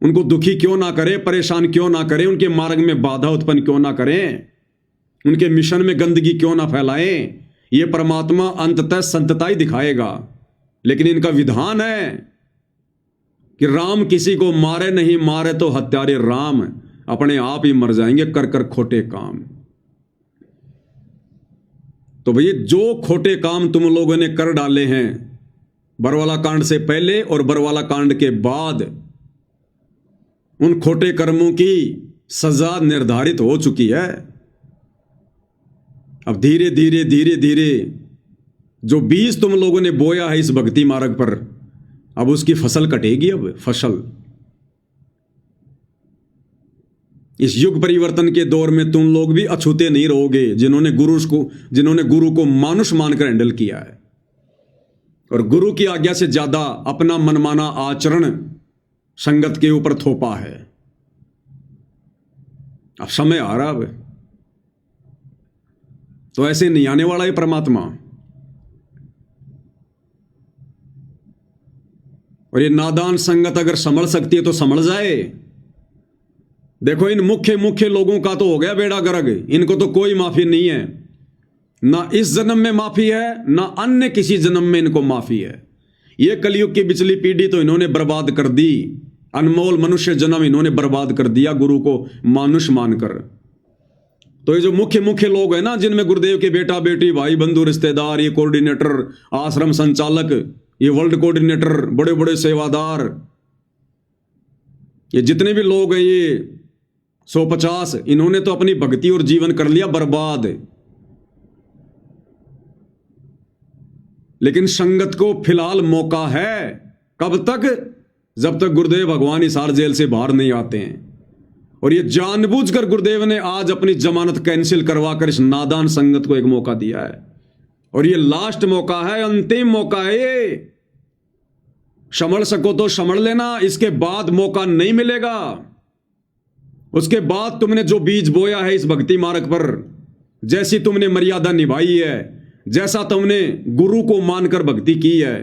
उनको दुखी क्यों ना करे, परेशान क्यों ना करे, उनके मार्ग में बाधा उत्पन्न क्यों ना करें, उनके मिशन में गंदगी क्यों ना फैलाएं, ये परमात्मा अंततः संतता ही दिखाएगा। लेकिन इनका विधान है कि राम किसी को मारे नहीं, मारे तो हत्यारे राम, अपने आप ही मर जाएंगे कर कर खोटे काम। तो भैया जो खोटे काम तुम लोगों ने कर डाले हैं बरवाला कांड से पहले और बरवाला कांड के बाद, उन खोटे कर्मों की सजा निर्धारित हो चुकी है। अब धीरे धीरे धीरे धीरे जो बीज तुम लोगों ने बोया है इस भक्ति मार्ग पर, अब उसकी फसल कटेगी। अब फसल इस युग परिवर्तन के दौर में तुम लोग भी अछूते नहीं रहोगे, जिन्होंने गुरु को मानुष मानकर हैंडल किया है, और गुरु की आज्ञा से ज्यादा अपना मनमाना आचरण संगत के ऊपर थोपा है। अब समय आ रहा है, तो ऐसे नहीं आने वाला है परमात्मा। और ये नादान संगत अगर संभल सकती है तो संभल जाए। देखो इन मुख्य लोगों का तो हो गया बेड़ा गर्क, इनको तो कोई माफी नहीं है, ना इस जन्म में माफी है, ना अन्य किसी जन्म में इनको माफी है। ये कलयुग की बिचली पीढ़ी तो इन्होंने बर्बाद कर दी, अनमोल मनुष्य जन्म इन्होंने बर्बाद कर दिया गुरु को मानुष मानकर। तो ये जो मुख्य लोग हैं ना, जिनमें गुरुदेव के बेटा बेटी, भाई बंधु, रिश्तेदार, ये कोऑर्डिनेटर, आश्रम संचालक, ये वर्ल्ड कोऑर्डिनेटर, बड़े बड़े सेवादार, ये जितने भी लोग हैं, ये 150, इन्होंने तो अपनी भक्ति और जीवन कर लिया बर्बाद। लेकिन संगत को फिलहाल मौका है, कब तक? जब तक गुरुदेव भगवान हिसार जेल से बाहर नहीं आते हैं। और ये जानबूझकर गुरुदेव ने आज अपनी जमानत कैंसिल करवाकर इस नादान संगत को एक मौका दिया है और ये लास्ट मौका है, अंतिम मौका है ये। संभल सको तो संभल लेना, इसके बाद मौका नहीं मिलेगा। उसके बाद तुमने जो बीज बोया है इस भक्ति मार्ग पर, जैसी तुमने मर्यादा निभाई है, जैसा तुमने गुरु को मानकर भक्ति की है,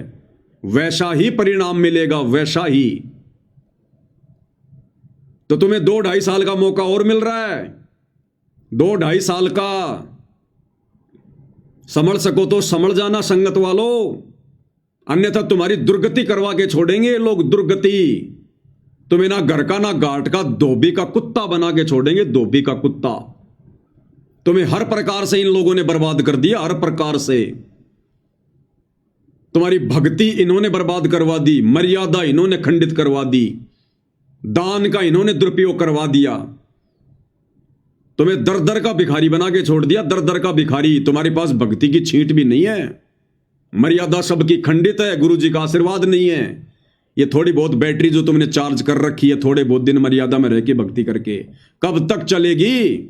वैसा ही परिणाम मिलेगा, वैसा ही। तो तुम्हें 2-2.5 साल का मौका और मिल रहा है, 2-2.5 साल का। संभल सको तो संभल जाना संगत वालों, अन्यथा तुम्हारी दुर्गति करवा के छोड़ेंगे ये लोग, दुर्गति। तुम्हें ना घर का ना घाट का धोबी का कुत्ता बना के छोड़ेंगे, धोबी का कुत्ता। तुम्हें हर प्रकार से इन लोगों ने बर्बाद कर दिया, हर प्रकार से। तुम्हारी भक्ति इन्होंने बर्बाद करवा दी, मर्यादा इन्होंने खंडित करवा दी, दान का इन्होंने दुरुपयोग करवा दिया। तुम्हें दर दर का भिखारी बना के छोड़ दिया, दर दर का भिखारी। तुम्हारे पास भक्ति की छींट भी नहीं है, मर्यादा सबकी खंडित है, गुरु जी का आशीर्वाद नहीं है। ये थोड़ी बहुत बैटरी जो तुमने चार्ज कर रखी है, थोड़े बहुत दिन मर्यादा में रह के भक्ति करके, कब तक चलेगी?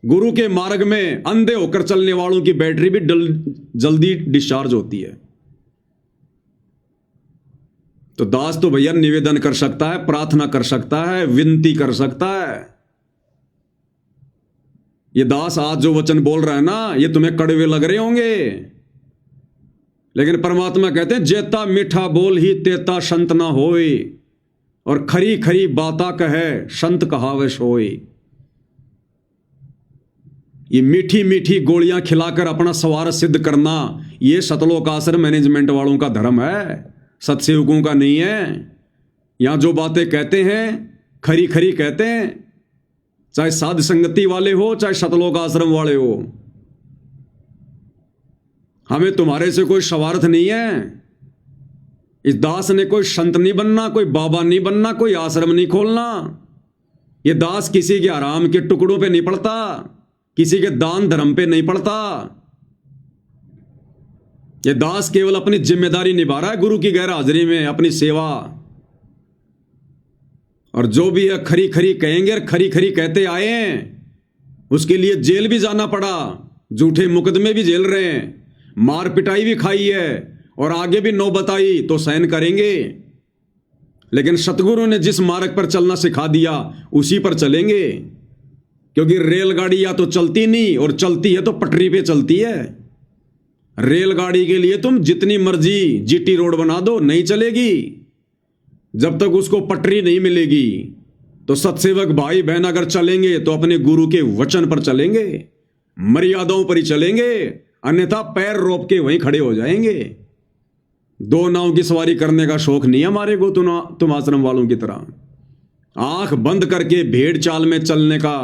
गुरु के मार्ग में अंधे होकर चलने वालों की बैटरी भी जल्दी डिस्चार्ज होती है। तो दास तो भैया निवेदन कर सकता है, प्रार्थना कर सकता है, विनती कर सकता है। ये दास आज जो वचन बोल रहा है ना, ये तुम्हें कड़वे लग रहे होंगे, लेकिन परमात्मा कहते हैं जेता मीठा बोल ही तेता संत ना होए, और खरी खरी बाता कहे संत कहावे सोए। ये मीठी मीठी गोलियां खिलाकर अपना स्वार्थ सिद्ध करना, ये सतलोक आश्रम मैनेजमेंट वालों का धर्म है, सत्सेवकों का नहीं है। यहां जो बातें कहते हैं खरी खरी कहते हैं, चाहे साध संगति वाले हो चाहे सतलोक आश्रम वाले हो। हमें तुम्हारे से कोई स्वार्थ नहीं है। इस दास ने कोई संत नहीं बनना, कोई बाबा नहीं बनना, कोई आश्रम नहीं खोलना। ये दास किसी के आराम के टुकड़ों पे नहीं पड़ता, किसी के दान धर्म पे नहीं पड़ता। ये दास केवल अपनी जिम्मेदारी निभा रहा है गुरु की गैर हाजिरी में, अपनी सेवा। और जो भी है खरी खरी कहेंगे, और खरी खरी कहते आए हैं, उसके लिए जेल भी जाना पड़ा, झूठे मुकदमे भी झेल रहे हैं, मार पिटाई भी खाई है, और आगे भी नौबत आई तो सहन करेंगे। लेकिन सतगुरु ने जिस मार्ग पर चलना सिखा दिया उसी पर चलेंगे, क्योंकि रेलगाड़ी या तो चलती नहीं, और चलती है तो पटरी पे चलती है। रेलगाड़ी के लिए तुम जितनी मर्जी जीटी रोड बना दो, नहीं चलेगी जब तक उसको पटरी नहीं मिलेगी। तो सत्सेवक भाई बहन अगर चलेंगे तो अपने गुरु के वचन पर चलेंगे, मर्यादाओं पर ही चलेंगे, अन्यथा पैर रोप के वहीं खड़े हो जाएंगे। दो नाव की सवारी करने का शौक नहीं है हमारे को, तुम आश्रम वालों की तरह आंख बंद करके भेड़ चाल में चलने का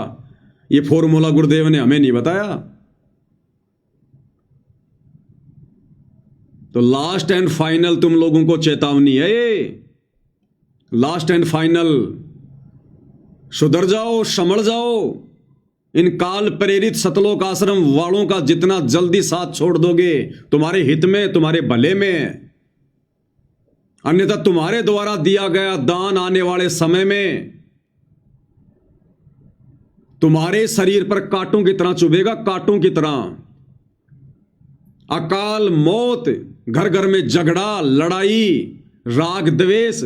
ये फॉर्मूला गुरुदेव ने हमें नहीं बताया। तो लास्ट एंड फाइनल तुम लोगों को चेतावनी है ये, लास्ट एंड फाइनल। सुधर जाओ, संभल जाओ। इन काल प्रेरित सतलोक आश्रम वालों का जितना जल्दी साथ छोड़ दोगे तुम्हारे हित में, तुम्हारे भले में। अन्यथा तुम्हारे द्वारा दिया गया दान आने वाले समय में तुम्हारे शरीर पर कांटों की तरह चुभेगा, कांटों की तरह। अकाल मौत, घर घर में झगड़ा, लड़ाई, राग द्वेष,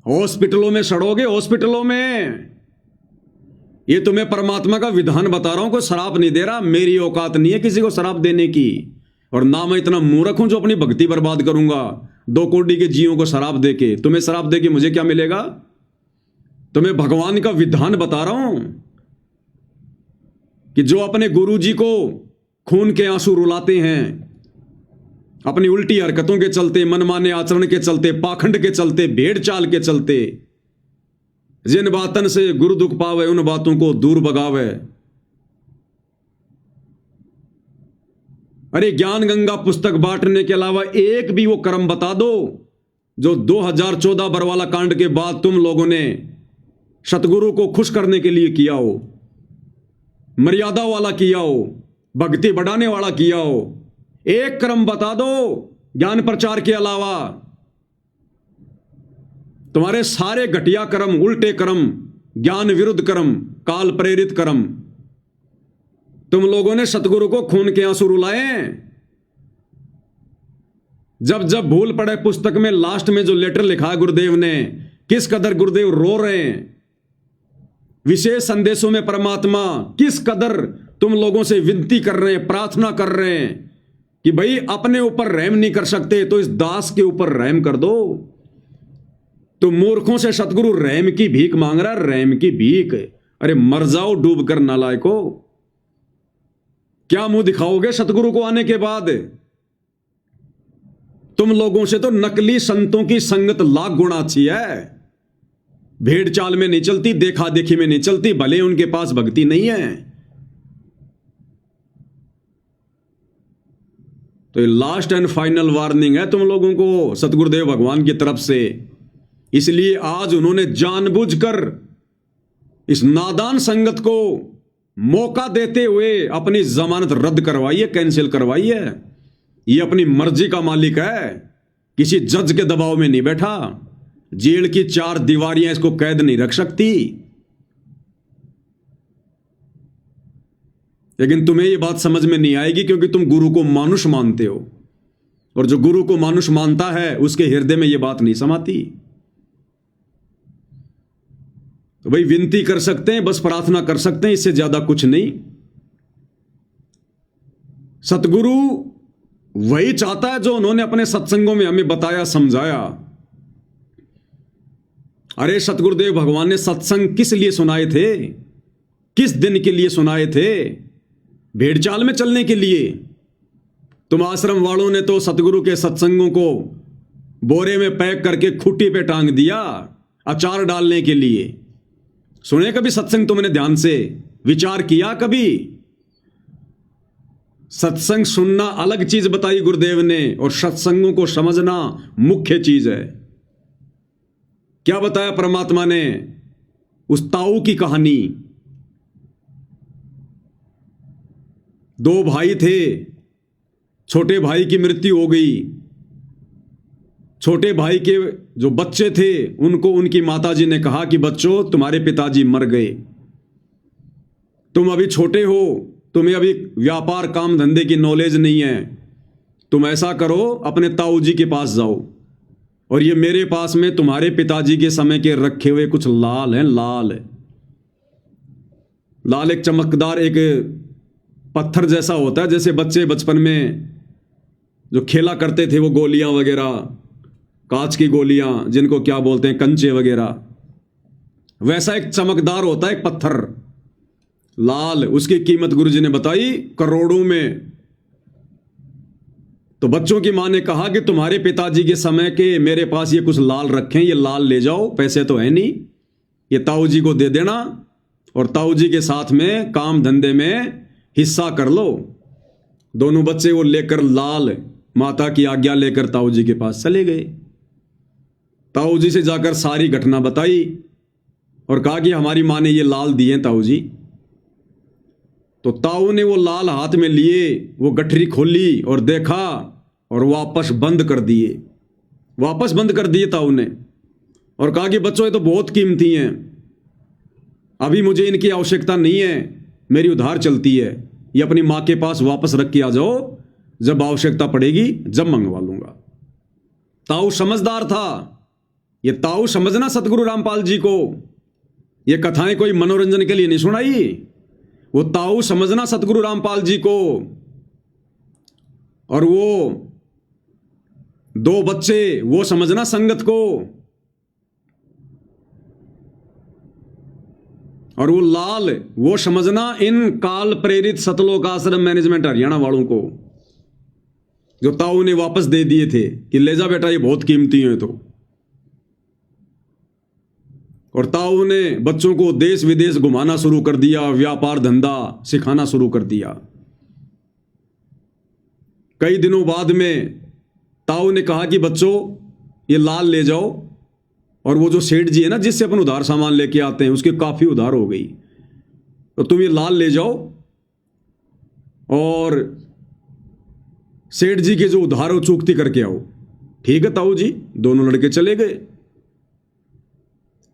हॉस्पिटलों में सड़ोगे, हॉस्पिटलों में। ये तुम्हें परमात्मा का विधान बता रहा हूं, कोई शराब नहीं दे रहा। मेरी औकात नहीं है किसी को शराब देने की, और ना मैं इतना मूर्ख हूं जो अपनी भक्ति बर्बाद करूंगा 2 कोटि के जीवों को शराब देके। तुम्हें शराब देके मुझे क्या मिलेगा? तुम्हें भगवान का विधान बता रहा हूं कि जो अपने गुरु जी को खून के आंसू रुलाते हैं, अपनी उल्टी हरकतों के चलते, मनमाने आचरण के चलते, पाखंड के चलते, भेड़ चाल के चलते, जिन बातन से गुरु दुख पावे उन बातों को दूर भगावे। अरे ज्ञान गंगा पुस्तक बांटने के अलावा एक भी वो कर्म बता दो जो 2014 बरवाला कांड के बाद तुम लोगों ने सतगुरु को खुश करने के लिए किया हो, मर्यादा वाला किया हो, भक्ति बढ़ाने वाला किया हो। एक कर्म बता दो ज्ञान प्रचार के अलावा। तुम्हारे सारे घटिया कर्म, उल्टे कर्म, ज्ञान विरुद्ध कर्म, काल प्रेरित कर्म, तुम लोगों ने सतगुरु को खून के आंसू रुलाए। जब जब भूल पड़े पुस्तक में लास्ट में जो लेटर लिखा है गुरुदेव ने, किस कदर गुरुदेव रो रहे हैं। विशेष संदेशों में परमात्मा किस कदर तुम लोगों से विनती कर रहे हैं, प्रार्थना कर रहे हैं कि भाई अपने ऊपर रहम नहीं कर सकते तो इस दास के ऊपर रहम कर दो। तो मूर्खों से सतगुरु रहम की भीख मांग रहा है, रहम की भीख। अरे मर जाओ डूब कर नालायको। क्या मुंह दिखाओगे सतगुरु को आने के बाद? तुम लोगों से तो नकली संतों की संगत लाख गुना अच्छी है। भेड़ चाल में नहीं चलती, देखा देखी में नहीं चलती, भले उनके पास भक्ति नहीं है। तो ये लास्ट एंड फाइनल वार्निंग है तुम लोगों को सतगुरुदेव भगवान की तरफ से। इसलिए आज उन्होंने जानबूझकर इस नादान संगत को मौका देते हुए अपनी जमानत रद्द करवाई है, कैंसिल करवाई है। ये अपनी मर्जी का मालिक है, किसी जज के दबाव में नहीं बैठा। जेल की 4 दीवारियां इसको कैद नहीं रख सकती। लेकिन तुम्हें यह बात समझ में नहीं आएगी क्योंकि तुम गुरु को मानुष मानते हो, और जो गुरु को मानुष मानता है उसके हृदय में यह बात नहीं समाती। तो भाई विनती कर सकते हैं, बस प्रार्थना कर सकते हैं, इससे ज्यादा कुछ नहीं। सतगुरु वही चाहता है जो उन्होंने अपने सत्संगों में हमें बताया, समझाया। अरे सतगुरुदेव भगवान ने सत्संग किस लिए सुनाए थे? किस दिन के लिए सुनाए थे? भेड़ चाल में चलने के लिए। तुम आश्रम वालों ने तो सतगुरु के सत्संगों को बोरे में पैक करके खूंटी पे टांग दिया अचार डालने के लिए। सुने कभी सत्संग? तुमने ध्यान से विचार किया कभी? सत्संग सुनना अलग चीज बताई गुरुदेव ने, और सत्संगों को समझना मुख्य चीज है। क्या बताया परमात्मा ने? उस ताऊ की कहानी। 2 भाई थे, छोटे भाई की मृत्यु हो गई। छोटे भाई के जो बच्चे थे उनको उनकी माताजी ने कहा कि बच्चों तुम्हारे पिताजी मर गए, तुम अभी छोटे हो, तुम्हें अभी व्यापार काम धंधे की नॉलेज नहीं है, तुम ऐसा करो अपने ताऊ जी के पास जाओ, और ये मेरे पास में तुम्हारे पिताजी के समय के रखे हुए कुछ लाल हैं। लाल एक चमकदार एक पत्थर जैसा होता है, जैसे बच्चे बचपन में जो खेला करते थे, वो गोलियां वगैरह, कांच की गोलियां जिनको क्या बोलते हैं, कंचे वगैरह, वैसा एक चमकदार होता है एक पत्थर लाल। उसकी कीमत गुरुजी ने बताई करोड़ों में। तो बच्चों की मां ने कहा कि तुम्हारे पिताजी के समय के मेरे पास ये कुछ लाल रखें, ये लाल ले जाओ, पैसे तो है नहीं, ये ताऊ जी को दे देना और ताऊ जी के साथ में काम धंधे में हिस्सा कर लो। दोनों बच्चे वो लेकर लाल माता की आज्ञा लेकर ताऊ जी के पास चले गए। ताऊ जी से जाकर सारी घटना बताई और कहा कि हमारी मां ने ये लाल दिए ताऊ जी। तो ताऊ ने वो लाल हाथ में लिए, वो गठरी खोली और देखा और वापस बंद कर दिए ताऊ ने, और कहा कि बच्चों ये तो बहुत कीमती हैं, अभी मुझे इनकी आवश्यकता नहीं है, मेरी उधार चलती है, ये अपनी मां के पास वापस रख के आ जाओ, जब आवश्यकता पड़ेगी जब मंगवा लूंगा। ताऊ समझदार था। ये ताऊ समझना सतगुरु रामपाल जी को, ये कथाएं कोई मनोरंजन के लिए नहीं सुनाई, वो ताऊ समझना सतगुरु रामपाल जी को। और वो 2 बच्चे वो समझना संगत को, और वो लाल वो समझना इन काल प्रेरित सतलोक आश्रम मैनेजमेंट हरियाणा वालों को, जो ताऊ ने वापस दे दिए थे कि ले जा बेटा, ये बहुत कीमती है। तो और ताऊ ने बच्चों को देश विदेश घुमाना शुरू कर दिया, व्यापार धंधा सिखाना शुरू कर दिया। कई दिनों बाद में ताऊ ने कहा कि बच्चों ये लाल ले जाओ, और वो जो सेठ जी है ना जिससे अपन उधार सामान लेके आते हैं, उसके काफी उधार हो गई, तो तुम ये लाल ले जाओ और सेठ जी के जो उधार हो चूकती करके आओ। ठीक है ताऊ जी। दोनों लड़के चले गए,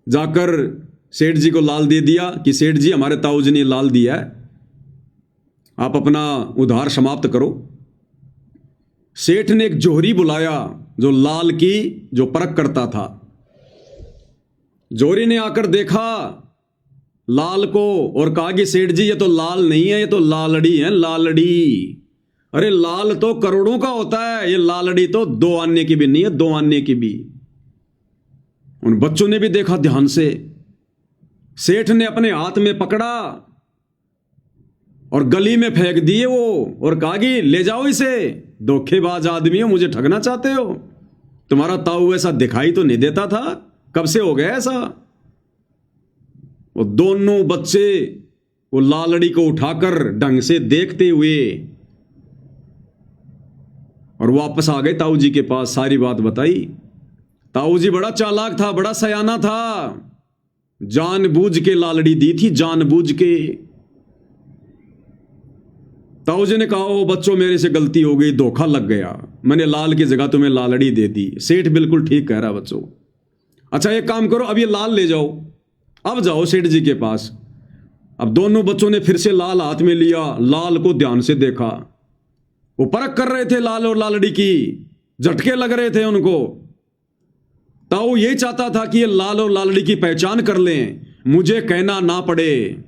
जाकर सेठ जी को लाल दे दिया कि सेठ जी हमारे ताऊ जी ने लाल दिया है, आप अपना उधार समाप्त करो। सेठ ने एक जोहरी बुलाया जो लाल की जो परख करता था। जोहरी ने आकर देखा लाल को और कहा कि सेठ जी ये तो लाल नहीं है, ये तो लालड़ी है, लालड़ी। अरे लाल तो करोड़ों का होता है, ये लालड़ी तो 2 आने की भी नहीं है, 2 आने की भी। उन बच्चों ने भी देखा ध्यान से। सेठ ने अपने हाथ में पकड़ा और गली में फेंक दिए वो, और कहा कि ले जाओ इसे, धोखेबाज आदमी हो, मुझे ठगना चाहते हो। तुम्हारा ताऊ ऐसा दिखाई तो नहीं देता था, कब से हो गया ऐसा। वो दोनों बच्चे वो लालड़ी को उठाकर ढंग से देखते हुए और वापस आ गए ताऊ जी के पास, सारी बात बताई। ताऊ जी बड़ा चालाक था, बड़ा सयाना था, जानबूझ के लालड़ी दी थी, जानबूझ के। ताऊ जी ने कहा ओ बच्चों मेरे से गलती हो गई, धोखा लग गया, मैंने लाल की जगह तुम्हें लालड़ी दे दी। सेठ बिल्कुल ठीक कह रहा बच्चों। अच्छा एक काम करो, अब ये लाल ले जाओ, अब जाओ सेठ जी के पास। अब दोनों बच्चों ने फिर से लाल हाथ में लिया, लाल को ध्यान से देखा। वो परख कर रहे थे लाल और लालड़ी की, झटके लग रहे थे उनको। ताऊ यही चाहता था कि ये लाल और लालड़ी की पहचान कर लें, मुझे कहना ना पड़े।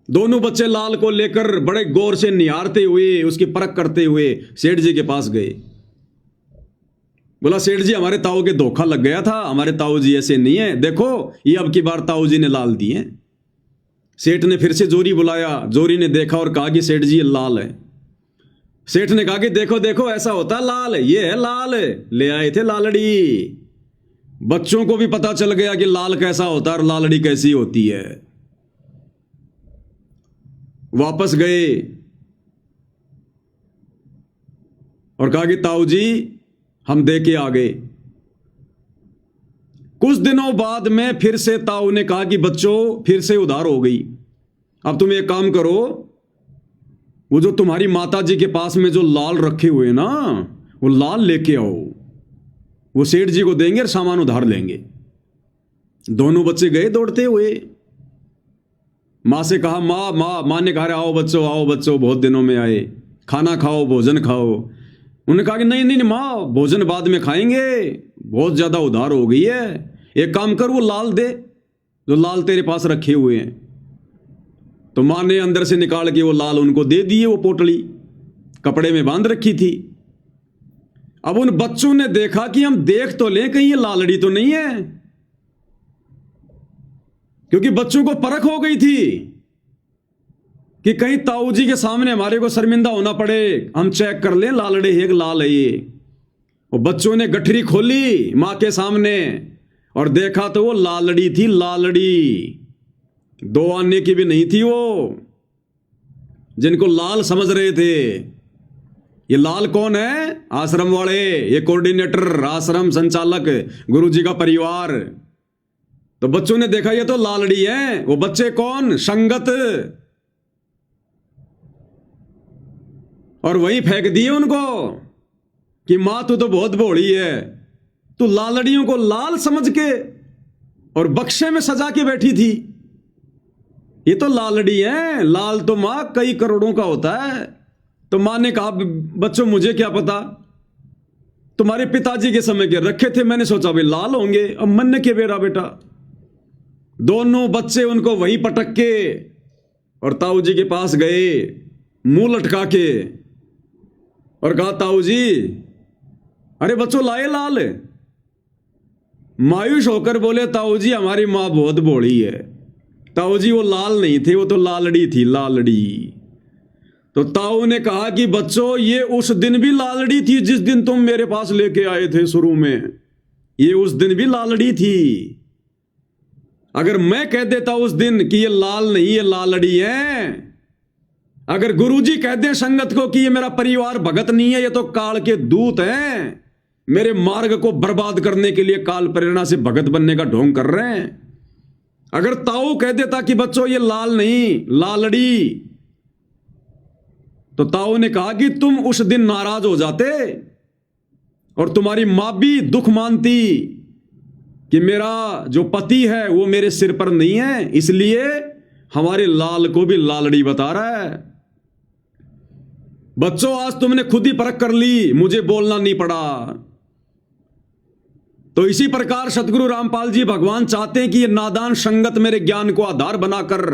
दोनों बच्चे लाल को लेकर बड़े गौर से निहारते हुए, उसकी परख करते हुए सेठ जी के पास गए। बोला सेठ जी हमारे ताऊ के धोखा लग गया था, हमारे ताऊ जी ऐसे नहीं है, देखो ये अब की बार ताऊ जी ने लाल दिए। सेठ ने फिर से जोरी बुलाया, जोरी ने देखा और कहा कि सेठ जी ये लाल है। सेठ ने कहा कि देखो देखो ऐसा होता लाल, ये है लाल, ले आए थे लालड़ी। बच्चों को भी पता चल गया कि लाल कैसा होता है और लालड़ी कैसी होती है। वापस गए और कहा कि ताऊ जी हम दे के आ गए। कुछ दिनों बाद में फिर से ताऊ ने कहा कि बच्चों फिर से उधार हो गई, अब तुम एक काम करो, वो जो तुम्हारी माता जी के पास में जो लाल रखे हुए ना, वो लाल लेके आओ, वो सेठ जी को देंगे और सामान उधार लेंगे। दोनों बच्चे गए दौड़ते हुए। माँ से कहा माँ ने कहा आओ बच्चों बहुत दिनों में आए, खाना खाओ, भोजन खाओ। उन्होंने कहा कि नहीं माँ, भोजन बाद में खाएंगे, बहुत ज्यादा उधार हो गई है, एक काम कर वो लाल दे जो लाल तेरे पास रखे हुए हैं। तो माँ ने अंदर से निकाल के वो लाल उनको दे दिए, वो पोटली कपड़े में बांध रखी थी। अब उन बच्चों ने देखा कि हम देख तो लें कहीं ये लालड़ी तो नहीं है, क्योंकि बच्चों को परख हो गई थी कि कहीं ताऊ जी के सामने हमारे को शर्मिंदा होना पड़े, हम चेक कर लें लालड़ी है कि लाल है ये। वो बच्चों ने गठरी खोली मां के सामने और देखा तो वो लालड़ी थी, लालड़ी 2 आने की भी नहीं थी। वो जिनको लाल समझ रहे थे, ये लाल कौन है? आश्रम वाले, ये कोऑर्डिनेटर, आश्रम संचालक, गुरुजी का परिवार। तो बच्चों ने देखा ये तो लालड़ी है। वो बच्चे कौन? संगत, और वहीं फेंक दिए उनको कि मां तू तो बहुत भोली है, तू लालड़ियों को लाल समझ के और बक्से में सजा के बैठी थी। ये तो लालड़ी है, लाल तो मां कई करोड़ों का होता है। तो मां ने कहा बच्चों मुझे क्या पता, तुम्हारे पिताजी के समय के रखे थे, मैंने सोचा भाई लाल होंगे, अब मन के बेरा बेटा। दोनों बच्चे उनको वहीं पटक के और ताऊ जी के पास गए, मुंह लटका के, और कहा ताऊ जी अरे बच्चों लाए लाल। मायूस होकर बोले ताऊ जी हमारी मां बहुत भोली है। ताऊ जी वो लाल नहीं थे, वो तो लालड़ी थी, लालड़ी। तो ताऊ ने कहा कि बच्चों ये उस दिन भी लालड़ी थी जिस दिन तुम मेरे पास लेके आए थे शुरू में, ये उस दिन भी लालड़ी थी। अगर मैं कह देता उस दिन कि ये लाल नहीं ये लालड़ी है, अगर गुरुजी कह दे संगत को कि ये मेरा परिवार भगत नहीं है, ये तो काल के दूत हैं, मेरे मार्ग को बर्बाद करने के लिए काल प्रेरणा से भगत बनने का ढोंग कर रहे हैं। अगर ताऊ कह देता कि बच्चों ये लाल नहीं लालड़ी, तो ताऊ ने कहा कि तुम उस दिन नाराज हो जाते और तुम्हारी मां भी दुख मानती कि मेरा जो पति है वो मेरे सिर पर नहीं है, इसलिए हमारे लाल को भी लालड़ी बता रहा है। बच्चों, आज तुमने खुद ही परख कर ली, मुझे बोलना नहीं पड़ा। तो इसी प्रकार सतगुरु रामपाल जी भगवान चाहते हैं कि ये नादान संगत मेरे ज्ञान को आधार बनाकर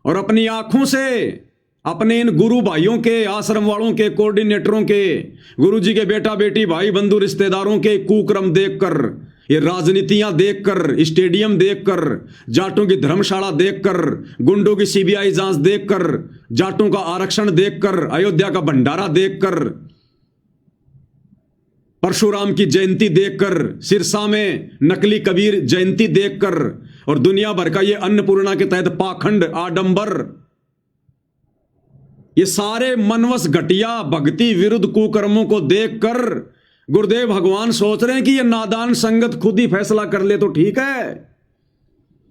और अपनी आंखों से अपने इन गुरु भाइयों के, आश्रम वालों के, कोऑर्डिनेटरों के, गुरु जी के बेटा बेटी, भाई बंधु, रिश्तेदारों के कुक्रम देखकर, ये राजनीतियां देखकर, स्टेडियम देखकर, जाटों की धर्मशाला देखकर, गुंडों की सीबीआई जांच देखकर, जाटों का आरक्षण देखकर, अयोध्या का भंडारा देखकर, परशुराम की जयंती देखकर, सिरसा में नकली कबीर जयंती देखकर और दुनिया भर का ये अन्नपूर्णा के तहत पाखंड, आडंबर, ये सारे मनवस घटिया भक्ति विरुद्ध कुकर्मों को देखकर गुरुदेव भगवान सोच रहे हैं कि ये नादान संगत खुद ही फैसला कर ले तो ठीक है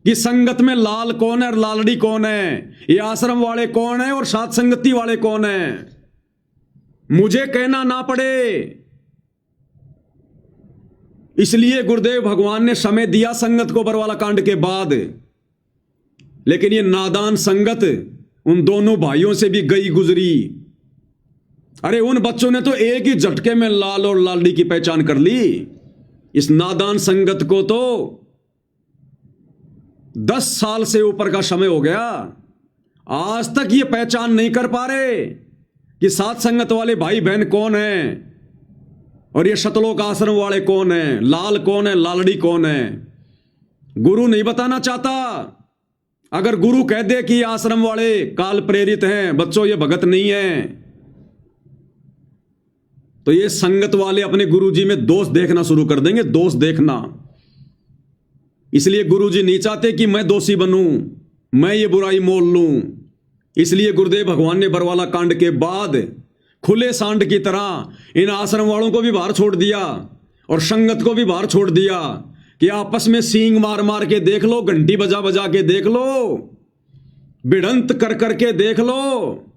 कि संगत में लाल कौन है और लालड़ी कौन है, ये आश्रम वाले कौन है और साथ संगति वाले कौन है, मुझे कहना ना पड़े। इसलिए गुरुदेव भगवान ने समय दिया संगत को बरवाला कांड के बाद, लेकिन ये नादान संगत उन दोनों भाइयों से भी गई गुजरी। अरे उन बच्चों ने तो एक ही झटके में लाल और लालड़ी की पहचान कर ली। इस नादान संगत को तो 10 साल से ऊपर का समय हो गया, आज तक ये पहचान नहीं कर पा रहे कि सात संगत वाले भाई बहन कौन है और ये शतलोक आश्रम वाले कौन है, लाल कौन है, लालड़ी कौन है। गुरु नहीं बताना चाहता। अगर गुरु कह दे कि आश्रम वाले काल प्रेरित हैं, बच्चों ये भगत नहीं है, तो ये संगत वाले अपने गुरुजी में दोष देखना शुरू कर देंगे, दोष देखना। इसलिए गुरुजी नहीं चाहते कि मैं दोषी बनूं, मैं ये बुराई मोल लूं। इसलिए गुरुदेव भगवान ने बरवाला कांड के बाद खुले सांड की तरह इन आश्रम वालों को भी बाहर छोड़ दिया और संगत को भी बाहर छोड़ दिया कि आपस में सींग मार मार के देख लो, घंटी बजा बजा के देख लो, भिड़ंत कर करके देख लो,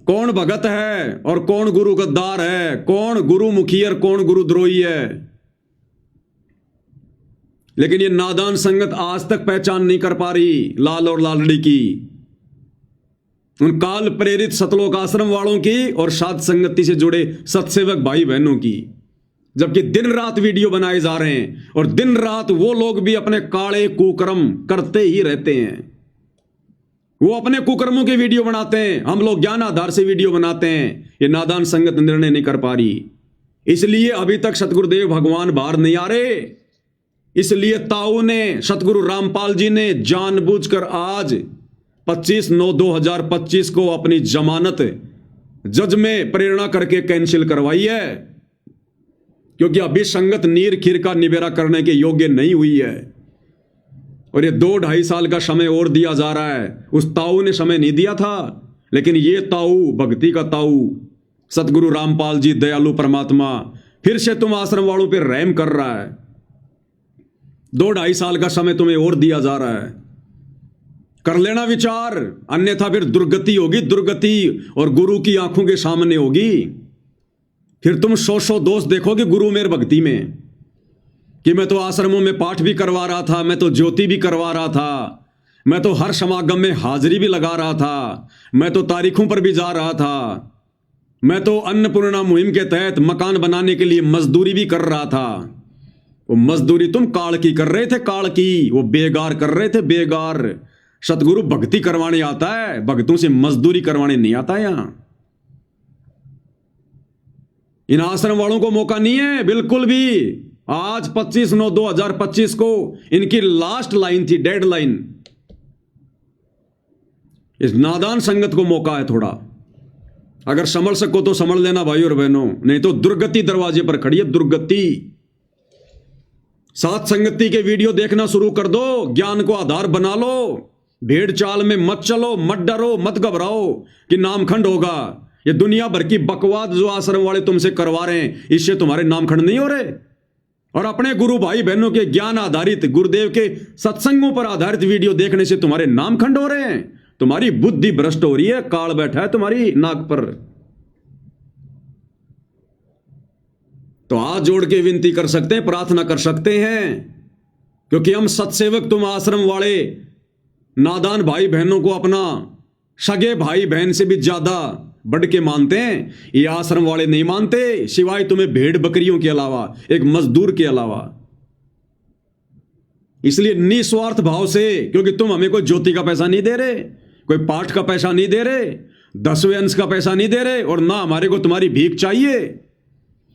कौन भगत है और कौन गुरु गद्दार है, कौन गुरु मुखी और कौन गुरु द्रोही है। लेकिन ये नादान संगत आज तक पहचान नहीं कर पा रही लाल और लालड़ी की, उन काल प्रेरित सतलोक आश्रम वालों की और साध संगति से जुड़े सत्सेवक भाई बहनों की। जबकि दिन रात वीडियो बनाए जा रहे हैं और दिन रात वो लोग भी अपने काले कुकर्म करते ही रहते हैं। वो अपने कुकर्मों के वीडियो बनाते हैं, हम लोग ज्ञान आधार से वीडियो बनाते हैं। ये नादान संगत निर्णय नहीं कर पा रही, इसलिए अभी तक सतगुरुदेव भगवान बाहर नहीं आ रहे। इसलिए ताऊ ने, सतगुरु रामपाल जी ने जानबूझकर आज 25/9/2025 को अपनी जमानत जज में प्रेरणा करके कैंसिल करवाई है, क्योंकि अभी संगत नीर खीर का निबेरा करने के योग्य नहीं हुई है और ये 2-2.5 साल का समय और दिया जा रहा है। उस ताऊ ने समय नहीं दिया था, लेकिन ये ताऊ, भक्ति का ताऊ सतगुरु रामपाल जी दयालु परमात्मा फिर से तुम आश्रम वालों पर रहम कर रहा है। 2-2.5 साल का समय तुम्हें और दिया जा रहा है, कर लेना विचार, अन्यथा फिर दुर्गति होगी, दुर्गति और गुरु की आंखों के सामने होगी। फिर तुम 100 दोष देखोगे गुरु मेर भक्ति में कि मैं तो आश्रमों में पाठ भी करवा रहा था, मैं तो ज्योति भी करवा रहा था, मैं तो हर समागम में हाजिरी भी लगा रहा था, मैं तो तारीखों पर भी जा रहा था, मैं तो अन्नपूर्णा मुहिम के तहत मकान बनाने के लिए मजदूरी भी कर रहा था। वो मजदूरी तुम काल की कर रहे थे, काल की, वो बेगार कर रहे थे, बेगार। सतगुरु भक्ति करवाने आता है, भक्तों से मजदूरी करवाने नहीं आता। यहां इन आश्रम वालों को मौका नहीं है बिल्कुल भी। आज 25/9/2025 को इनकी लास्ट लाइन थी, डेडलाइन। इस नादान संगत को मौका है थोड़ा, अगर संभल सको तो संभल लेना भाई और बहनों, नहीं तो दुर्गति दरवाजे पर खड़ी है, दुर्गति। सात संगति के वीडियो देखना शुरू कर दो, ज्ञान को आधार बना लो, भेड़ चाल में मत चलो, मत डरो, मत घबराओ कि नामखंड होगा। ये दुनिया भर की बकवाद जो आश्रम वाले तुमसे करवा रहे हैं, इससे तुम्हारे नामखंड नहीं हो रहे। और अपने गुरु भाई बहनों के ज्ञान आधारित, गुरुदेव के सत्संगों पर आधारित वीडियो देखने से तुम्हारे नामखंड हो रहे हैं, तुम्हारी बुद्धि भ्रष्ट हो रही है, काल बैठा है तुम्हारी नाक पर। तो हाथ जोड़ के विनती कर सकते हैं, प्रार्थना कर सकते हैं, क्योंकि हम सत्सेवक, तुम आश्रम वाले नादान भाई बहनों को अपना सगे भाई बहन से भी ज्यादा बढ़ के मानते हैं। ये आश्रम वाले नहीं मानते, सिवाय तुम्हें भेड़ बकरियों के अलावा, एक मजदूर के अलावा। इसलिए निस्वार्थ भाव से, क्योंकि तुम हमें कोई ज्योति का पैसा नहीं दे रहे, कोई पाठ का पैसा नहीं दे रहे, 10वें अंश का पैसा नहीं दे रहे, और ना हमारे को तुम्हारी भीख चाहिए,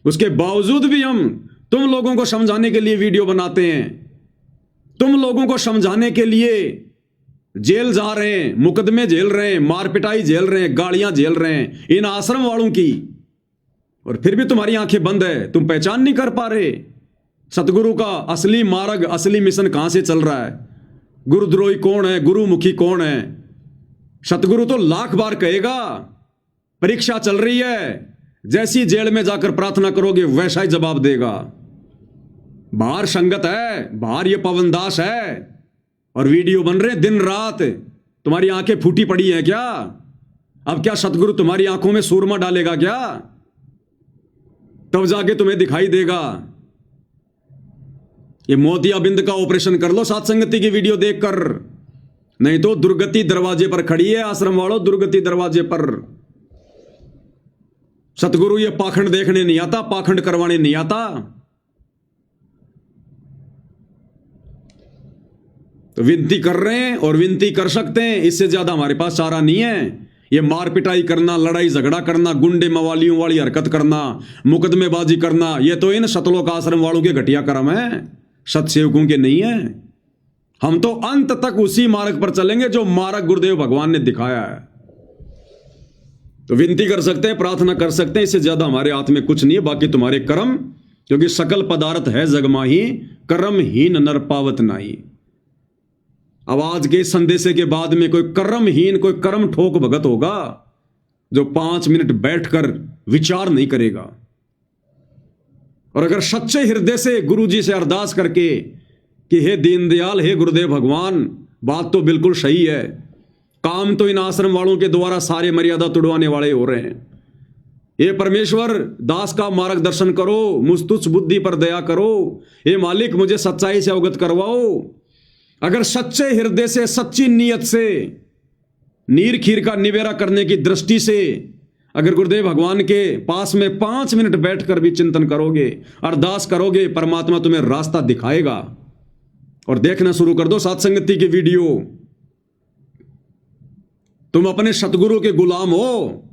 उसके बावजूद भी हम तुम लोगों को समझाने के लिए वीडियो बनाते हैं, तुम लोगों को समझाने के लिए जेल जा रहे हैं, मुकदमे झेल रहे हैं, मार पिटाई झेल रहे हैं, गालियां झेल रहे हैं इन आश्रम वालों की, और फिर भी तुम्हारी आंखें बंद है, तुम पहचान नहीं कर पा रहे सतगुरु का असली मार्ग, असली मिशन कहां से चल रहा है। गुरुद्रोही कौन है, गुरुमुखी कौन है। सतगुरु तो लाख बार कहेगा परीक्षा चल रही है, जैसी जेल में जाकर प्रार्थना करोगे वैसा ही जवाब देगा। बाहर संगत है, बाहर ये पवनदास है, और वीडियो बन रहे दिन रात। तुम्हारी आंखें फूटी पड़ी हैं क्या? अब क्या सतगुरु तुम्हारी आंखों में सूरमा डालेगा क्या? तब जाके तुम्हें दिखाई देगा। ये मोतियाबिंद का ऑपरेशन कर लो सात संगति की वीडियो देखकर, नहीं तो दुर्गति दरवाजे पर खड़ी है आश्रम वालों, दुर्गति दरवाजे पर। सतगुरु ये पाखंड देखने नहीं आता, पाखंड करवाने नहीं आता। तो विनती कर रहे हैं और विनती कर सकते हैं, इससे ज्यादा हमारे पास चारा नहीं है। ये मार पिटाई करना, लड़ाई झगड़ा करना, गुंडे मवालियों वाली हरकत करना, मुकदमेबाजी करना, ये तो इन सतलोक आश्रम वालों के घटिया कर्म है, सतसेवकों के नहीं है। हम तो अंत तक उसी मार्ग पर चलेंगे जो मार्ग गुरुदेव भगवान ने दिखाया है। तो विनती कर सकते हैं, प्रार्थना कर सकते हैं, इससे ज्यादा हमारे हाथ में कुछ नहीं है। बाकी तुम्हारे कर्म, क्योंकि सकल पदार्थ है जगमाही, कर्महीन नर पावत नाही। अब आज के संदेशे के बाद में कोई कर्महीन, कोई कर्म ठोक भगत होगा जो 5 मिनट बैठकर विचार नहीं करेगा। और अगर सच्चे हृदय से गुरु जी से अरदास करके कि हे दीनदयाल, हे गुरुदेव भगवान, बात तो बिल्कुल सही है, काम तो इन आश्रम वालों के द्वारा सारे मर्यादा तोड़वाने वाले हो रहे हैं, हे परमेश्वर दास का मार्गदर्शन करो, मुझ तुच्छ बुद्धि पर दया करो, हे मालिक मुझे सच्चाई से अवगत करवाओ। अगर सच्चे हृदय से, सच्ची नीयत से, नीर खीर का निवेरा करने की दृष्टि से अगर गुरुदेव भगवान के पास में 5 मिनट बैठकर भी चिंतन करोगे, अरदास करोगे, परमात्मा तुम्हें रास्ता दिखाएगा। और देखना शुरू कर दो सत्संगति की वीडियो। तुम अपने सतगुरु के गुलाम हो,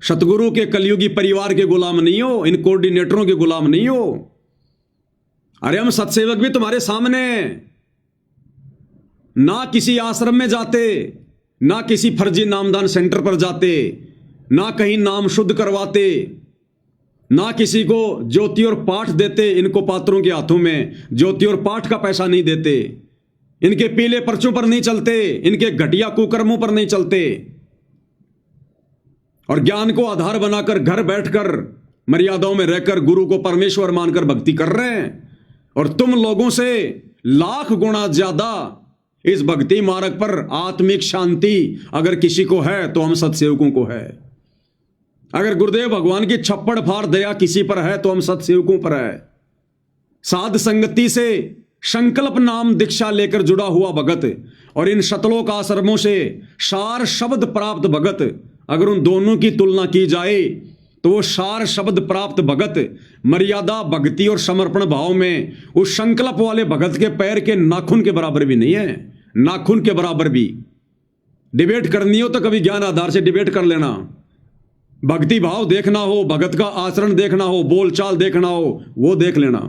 सतगुरु के कलयुगी परिवार के गुलाम नहीं हो, इन कोऑर्डिनेटरों के गुलाम नहीं हो। अरे हम सत्सेवक भी तुम्हारे सामने, ना किसी आश्रम में जाते, ना किसी फर्जी नामदान सेंटर पर जाते, ना कहीं नाम शुद्ध करवाते, ना किसी को ज्योति और पाठ देते। इनको पात्रों के हाथों में ज्योति और पाठ का पैसा नहीं देते, इनके पीले पर्चों पर नहीं चलते, इनके घटिया कुकर्मों पर नहीं चलते, और ज्ञान को आधार बनाकर घर बैठकर मर्यादाओं में रहकर गुरु को परमेश्वर मानकर भक्ति कर रहे हैं। और तुम लोगों से लाख गुना ज्यादा इस भक्ति मार्ग पर आत्मिक शांति अगर किसी को है तो हम सत्सेवकों को है। अगर गुरुदेव भगवान की छप्पड़ फाड़ दया किसी पर है तो हम सत्सेवकों पर है। साध संगति से संकल्प नाम दीक्षा लेकर जुड़ा हुआ भगत और इन सतलोक आश्रमों से सार शब्द प्राप्त भगत, अगर उन दोनों की तुलना की जाए तो वो सार शब्द प्राप्त भगत मर्यादा, भक्ति और समर्पण भाव में उस संकल्प वाले भगत के पैर के नाखून के बराबर भी नहीं है, नाखून के बराबर भी। डिबेट करनी हो तो कभी ज्ञान आधार से डिबेट कर लेना, भक्ति भाव देखना हो, भगत का आचरण देखना हो, बोलचाल देखना हो, वो देख लेना।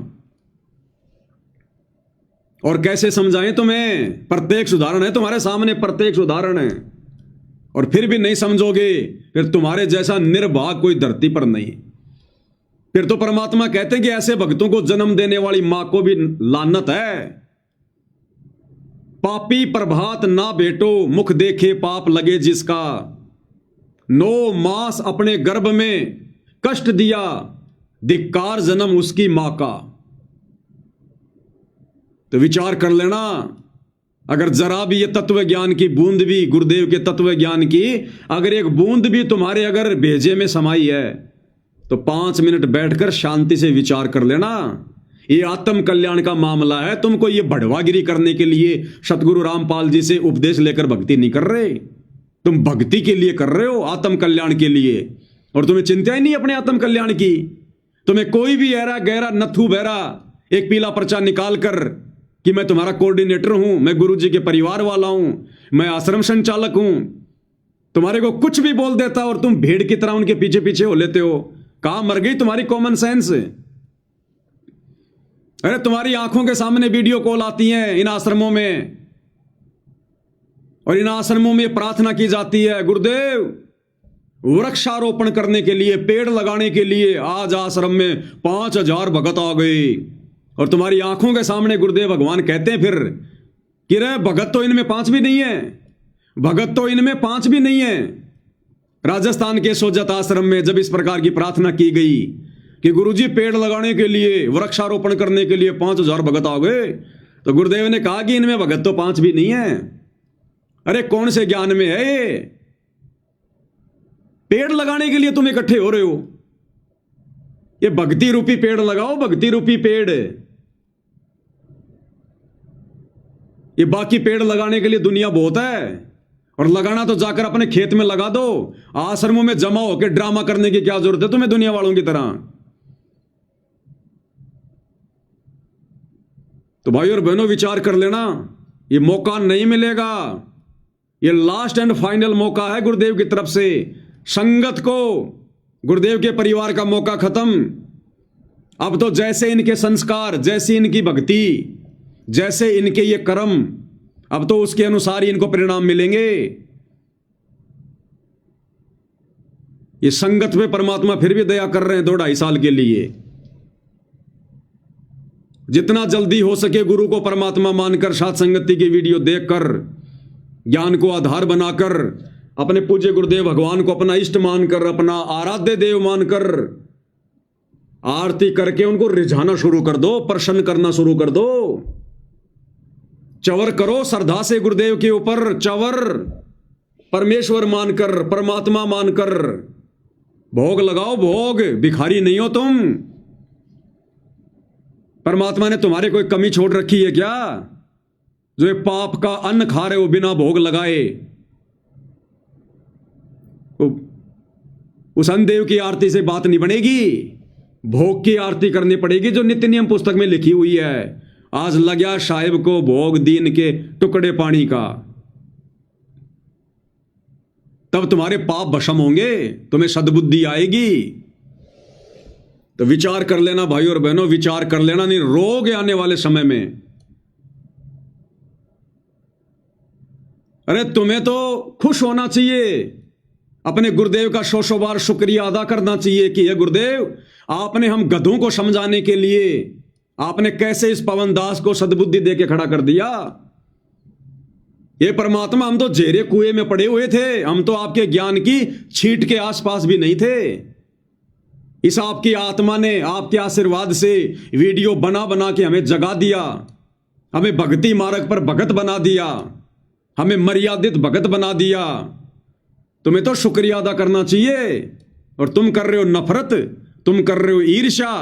और कैसे समझाएं तुम्हें, प्रत्येक उदाहरण है तुम्हारे सामने, प्रत्येक उदाहरण है। और फिर भी नहीं समझोगे, फिर तुम्हारे जैसा निर्भाग कोई धरती पर नहीं। फिर तो परमात्मा कहते हैं कि ऐसे भक्तों को जन्म देने वाली मां को भी लानत है। पापी प्रभात ना बेटो, मुख देखे पाप लगे जिसका, 9 मास अपने गर्भ में कष्ट दिया, धिक्कार जन्म उसकी मां का। तो विचार कर लेना, अगर जरा भी ये तत्व ज्ञान की बूंद भी, गुरुदेव के तत्व ज्ञान की अगर एक बूंद भी तुम्हारे अगर भेजे में समाई है तो 5 मिनट बैठकर शांति से विचार कर लेना। ये आत्म कल्याण का मामला है। तुमको ये बढ़वागिरी करने के लिए सतगुरु रामपाल जी से उपदेश लेकर भक्ति नहीं कर रहे, तुम भक्ति के लिए कर रहे हो, आत्म कल्याण के लिए। और तुम्हें चिंता ही नहीं अपने आत्म कल्याण की। तुम्हें कोई भी ऐरा गहरा नथु बहरा एक पीला पर्चा निकाल कर कि मैं तुम्हारा कोऑर्डिनेटर हूं, मैं गुरुजी के परिवार वाला हूं, मैं आश्रम संचालक हूं, तुम्हारे को कुछ भी बोल देता और तुम भेड़ की तरह उनके पीछे पीछे हो लेते हो। कहां मर गई तुम्हारी कॉमन सेंस? अरे तुम्हारी आंखों के सामने वीडियो कॉल आती हैं इन आश्रमों में, और इन आश्रमों में प्रार्थना की जाती है, गुरुदेव वृक्षारोपण करने के लिए, पेड़ लगाने के लिए आज आश्रम में 5000 भगत आ गए। और तुम्हारी आंखों के सामने गुरुदेव भगवान कहते हैं फिर कि रे भगत तो इनमें 5 भी नहीं है, भगत तो इनमें 5 भी नहीं है। राजस्थान के सोजत आश्रम में जब इस प्रकार की प्रार्थना की गई कि गुरुजी पेड़ लगाने के लिए, वृक्षारोपण करने के लिए 5000 भगत आ गए, तो गुरुदेव ने कहा कि इनमें भगत तो 5 भी नहीं है। अरे कौन से ज्ञान में है ये? पेड़ लगाने के लिए तुम इकट्ठे हो रहे हो। ये भक्ति रूपी पेड़ लगाओ, भक्ति रूपी पेड़। ये बाकी पेड़ लगाने के लिए दुनिया बहुत है, और लगाना तो जाकर अपने खेत में लगा दो। आश्रमों में जमा होकर ड्रामा करने की क्या जरूरत है तुम्हें दुनिया वालों की तरह? तो भाई और बहनों विचार कर लेना, ये मौका नहीं मिलेगा। ये लास्ट एंड फाइनल मौका है गुरुदेव की तरफ से। संगत को, गुरुदेव के परिवार का मौका खत्म। अब तो जैसे इनके संस्कार, जैसी इनकी भक्ति, जैसे इनके ये कर्म, अब तो उसके अनुसार ही इनको परिणाम मिलेंगे। ये संगत में परमात्मा फिर भी दया कर रहे हैं 2-2.5 साल के लिए। जितना जल्दी हो सके गुरु को परमात्मा मानकर, साथ संगति की वीडियो देखकर, ज्ञान को आधार बनाकर, अपने पूज्य गुरुदेव भगवान को अपना इष्ट मानकर, अपना आराध्य देव मानकर आरती करके उनको रिझाना शुरू कर दो, प्रसन्न करना शुरू कर दो। चवर करो श्रद्धा से गुरुदेव के ऊपर, चवर परमेश्वर मानकर, परमात्मा मानकर भोग लगाओ, भोग। भिखारी नहीं हो तुम। परमात्मा ने तुम्हारे कोई कमी छोड़ रखी है क्या, जो ये पाप का अन्न खा रहे हो बिना भोग लगाए? उस अन्नदेव की आरती से बात नहीं बनेगी, भोग की आरती करनी पड़ेगी जो नित्य नियम पुस्तक में लिखी हुई है। आज लग्या साहिब को भोग दीन के टुकड़े पानी का, तब तुम्हारे पाप भस्म होंगे, तुम्हें सद्बुद्धि आएगी। तो विचार कर लेना भाई और बहनों, विचार कर लेना, नहीं रोग आने वाले समय में। अरे तुम्हें तो खुश होना चाहिए, अपने गुरुदेव का 100 बार शुक्रिया अदा करना चाहिए कि ये गुरुदेव, आपने हम गधों को समझाने के लिए आपने कैसे इस पवन दास को सद्बुद्धि देके खड़ा कर दिया। ये परमात्मा, हम तो जेरे कुएं में पड़े हुए थे, हम तो आपके ज्ञान की छींट के आसपास भी नहीं थे। इस आपकी आत्मा ने आपके आशीर्वाद से वीडियो बना बना के हमें जगा दिया, हमें भक्ति मार्ग पर भगत बना दिया, हमें मर्यादित भगत बना दिया। तुम्हें तो शुक्रिया अदा करना चाहिए, और तुम कर रहे हो नफरत, तुम कर रहे हो ईर्ष्या।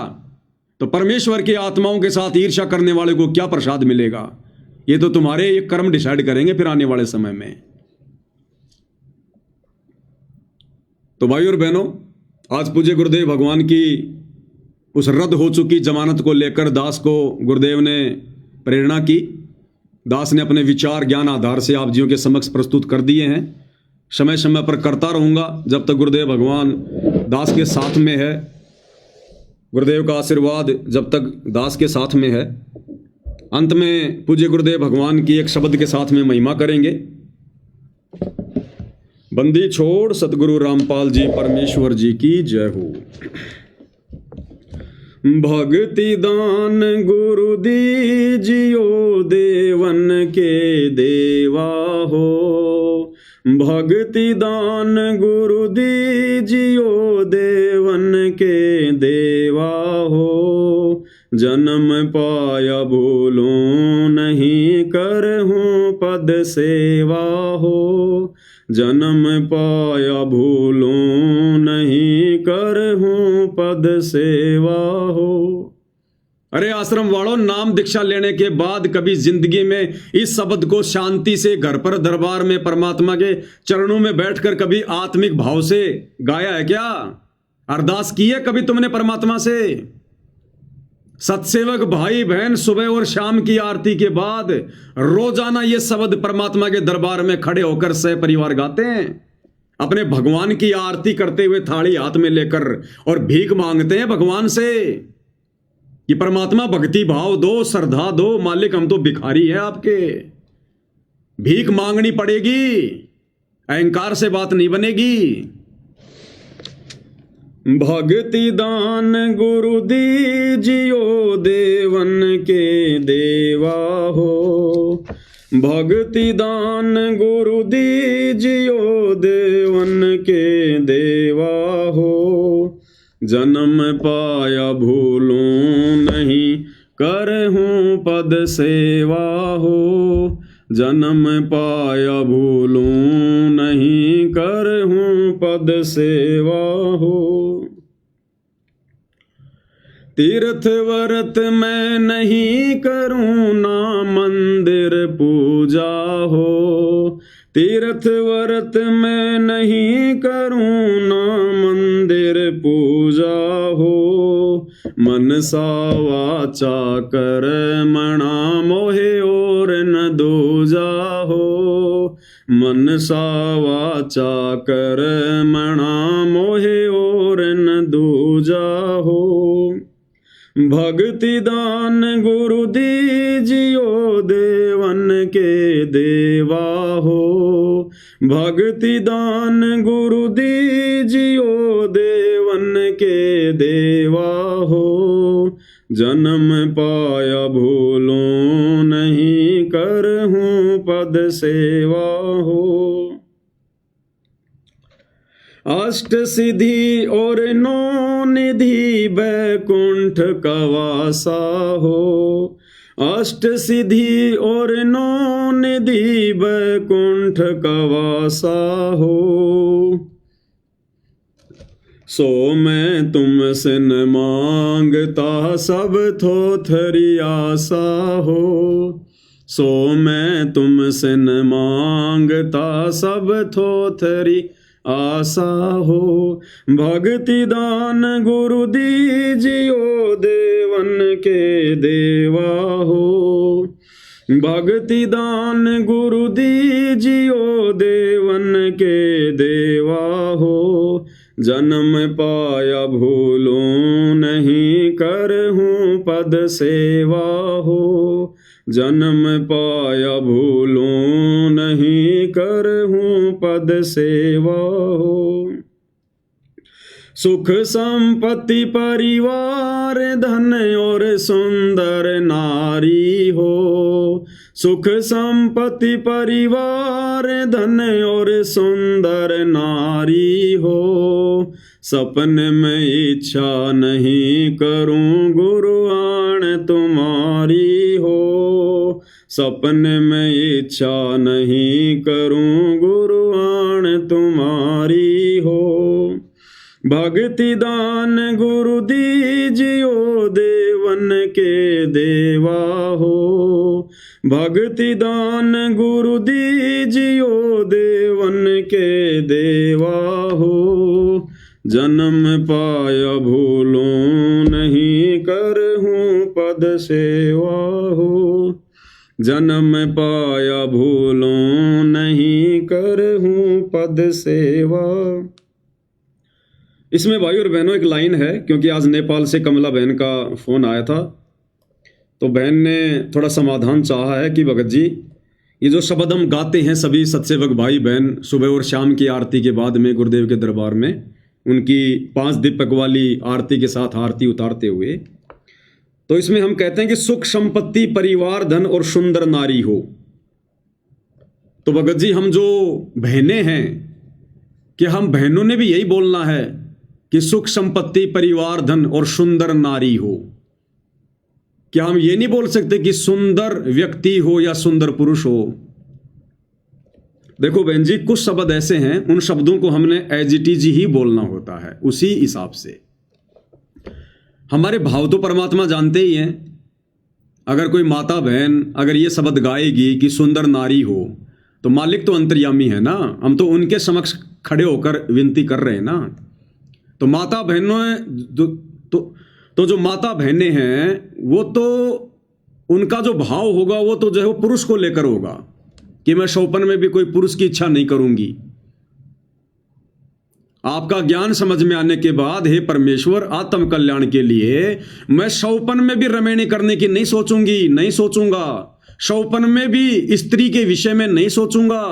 तो परमेश्वर की आत्माओं के साथ ईर्ष्या करने वाले को क्या प्रसाद मिलेगा? ये तो तुम्हारे ये कर्म डिसाइड करेंगे फिर आने वाले समय में। तो भाई और बहनों, आज पूज्य गुरुदेव भगवान की उस रद्द हो चुकी जमानत को लेकर दास को गुरुदेव ने प्रेरणा की। दास ने अपने विचार ज्ञान आधार से आप जियों के समक्ष प्रस्तुत कर दिए हैं। समय समय पर करता रहूंगा जब तक गुरुदेव भगवान दास के साथ में है, गुरुदेव का आशीर्वाद जब तक दास के साथ में है। अंत में पूज्य गुरुदेव भगवान की एक शब्द के साथ में महिमा करेंगे। बंदी छोड़ सतगुरु रामपाल जी परमेश्वर जी की जय हो। भक्ति दान गुरु दीजियो देवन के देवा हो, भक्ति दान गुरु दीजियो देवन के देवा हो। जन्म पाया भूलो नहीं करहूँ पद सेवा हो, जन्म पाया भूलो नहीं करहूँ पद सेवा हो। अरे आश्रम वालों, नाम दीक्षा लेने के बाद कभी जिंदगी में इस शब्द को शांति से घर पर दरबार में परमात्मा के चरणों में बैठकर कभी आत्मिक भाव से गाया है क्या? अरदास की है कभी तुमने परमात्मा से? सत्सेवक भाई बहन सुबह और शाम की आरती के बाद रोजाना ये शब्द परमात्मा के दरबार में खड़े होकर सह परिवार गाते हैं, अपने भगवान की आरती करते हुए थाली हाथ में लेकर, और भीख मांगते हैं भगवान से कि परमात्मा भक्ति भाव दो, श्रद्धा दो, मालिक हम तो भिखारी हैं आपके। भीख मांगनी पड़ेगी, अहंकार से बात नहीं बनेगी। भक्ति दान गुरु दीजियो देवन के देवा हो, भक्ति दान गुरु दीजियो देवन के देवा हो, जन्म पाया भूलूं नहीं करहूं पद सेवा हो, जन्म पाया भूलूं नहीं करहूं पद सेवा हो। तीर्थ व्रत मैं नहीं करूं ना मंदिर पूजा हो, तीर्थ व्रत मैं नहीं करूं ना मंदिर पूजा हो, मनसा वाचा कर्मणा मोहे और न दूजा हो, मनसा वाचा कर्मणा मोहे और न दूजा हो, भक्ति दान गुरु दीजियो देवन के देवा हो, भक्ति दान गुरु दीजियो देवन के देवा हो, जन्म पाया भूलों नहीं करहूं पद सेवा हो। अष्ट सिद्धि और नौ निधि बैकुंठ कवासा हो, अष्ट सिद्धि और नौ निधि बैकुंठ कवासा हो, सो मैं तुमसे न मांगता सब थोथरी आशा हो, सो मैं तुमसे न मांगता सब थोथरी आशा हो, भक्ति दान गुरु दीजियो देवन के देवा हो, भक्ति दान गुरु दीजियो देवन के देवा हो, जन्म पाया भूलूं नहीं करहूं पद सेवा हो, जन्म पाया भूलूं नहीं करहूं पद सेवा हो, सुख संपत्ति परिवार धन और सुंदर नारी हो, सुख संपत्ति परिवार धन और सुंदर नारी हो, सपन में इच्छा नहीं करूं गुरु आण तुम्हारी हो, सपन में इच्छा नहीं करूं गुरु आण तुम्हारी हो, भक्ति दान गुरु दीजियो देवन के देवा हो, भक्ति दान गुरु दीजियो देवन के देवा हो, जन्म पाया भूलूं नहीं करहूं पद सेवा हो, जन्म पाया भूलूं नहीं करहूं पद सेवा। इसमें भाई और बहनों एक लाइन है, क्योंकि आज नेपाल से कमला बहन का फ़ोन आया था, तो बहन ने थोड़ा समाधान चाहा है कि भगत जी ये जो शब्द हम गाते हैं सभी सत्सेवक भाई बहन सुबह और शाम की आरती के बाद में गुरुदेव के दरबार में उनकी 5 दीपक वाली आरती के साथ आरती उतारते हुए, तो इसमें हम कहते हैं कि सुख संपत्ति परिवार धन और सुंदर नारी हो। तो भगत जी हम जो बहनें हैं, कि हम बहनों ने भी यही बोलना है कि सुख संपत्ति परिवार धन और सुंदर नारी हो? क्या हम ये नहीं बोल सकते कि सुंदर व्यक्ति हो या सुंदर पुरुष हो? देखो बहन जी, कुछ शब्द ऐसे हैं, उन शब्दों को हमने एज इट इज ही बोलना होता है, उसी हिसाब से। हमारे भाव तो परमात्मा जानते ही हैं अगर कोई माता बहन अगर ये शब्द गाएगी कि सुंदर नारी हो, तो मालिक तो अंतर्यामी है ना, हम तो उनके समक्ष खड़े होकर विनती कर रहे हैं ना। तो माता बहनों तो जो माता बहनें हैं वो तो उनका जो भाव होगा वो तो जो है वो पुरुष को लेकर होगा कि मैं शौपन में भी कोई पुरुष की इच्छा नहीं करूंगी। आपका ज्ञान समझ में आने के बाद हे परमेश्वर आत्म कल्याण के लिए मैं शौपन में भी रमैनी करने की नहीं सोचूंगी, नहीं सोचूंगा, शौपन में भी स्त्री के विषय में नहीं सोचूंगा।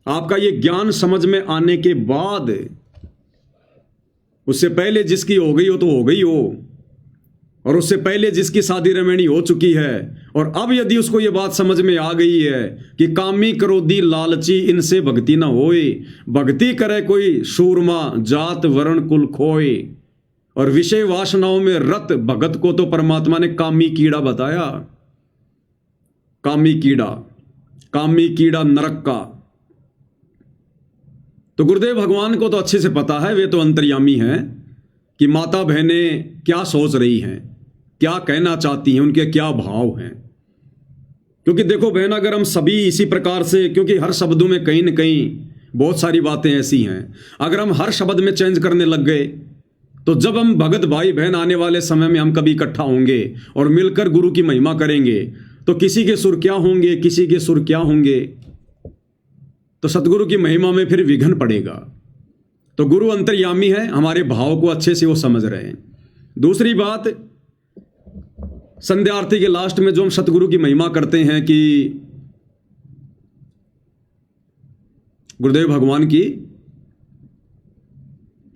आपका ये ज्ञान समझ में आने के बाद, उससे पहले जिसकी हो गई हो तो हो गई हो, और उससे पहले जिसकी शादी रमैनी हो चुकी है, और अब यदि उसको ये बात समझ में आ गई है कि कामी क्रोधी लालची इनसे भक्ति न होए, भक्ति करे कोई शूरमा जात वर्ण कुल खोए, और विषय वासनाओं में रत भगत को तो परमात्मा ने कामी कीड़ा बताया। कामी कीड़ा नरक का। तो गुरुदेव भगवान को तो अच्छे से पता है, वे तो अंतर्यामी हैं कि माता बहनें क्या सोच रही हैं, क्या कहना चाहती हैं, उनके क्या भाव हैं। क्योंकि देखो बहन, अगर हम सभी इसी प्रकार से, क्योंकि हर शब्दों में कहीं न कहीं बहुत सारी बातें ऐसी हैं, अगर हम हर शब्द में चेंज करने लग गए तो जब हम भगत भाई बहन आने वाले समय में हम कभी इकट्ठा होंगे और मिलकर गुरु की महिमा करेंगे, तो किसी के सुर क्या होंगे, किसी के सुर क्या होंगे, तो सतगुरु की महिमा में फिर विघ्न पड़ेगा। तो गुरु अंतर्यामी है, हमारे भाव को अच्छे से वो समझ रहे हैं। दूसरी बात, संध्या आरती के लास्ट में जो हम सतगुरु की महिमा करते हैं कि गुरुदेव भगवान की,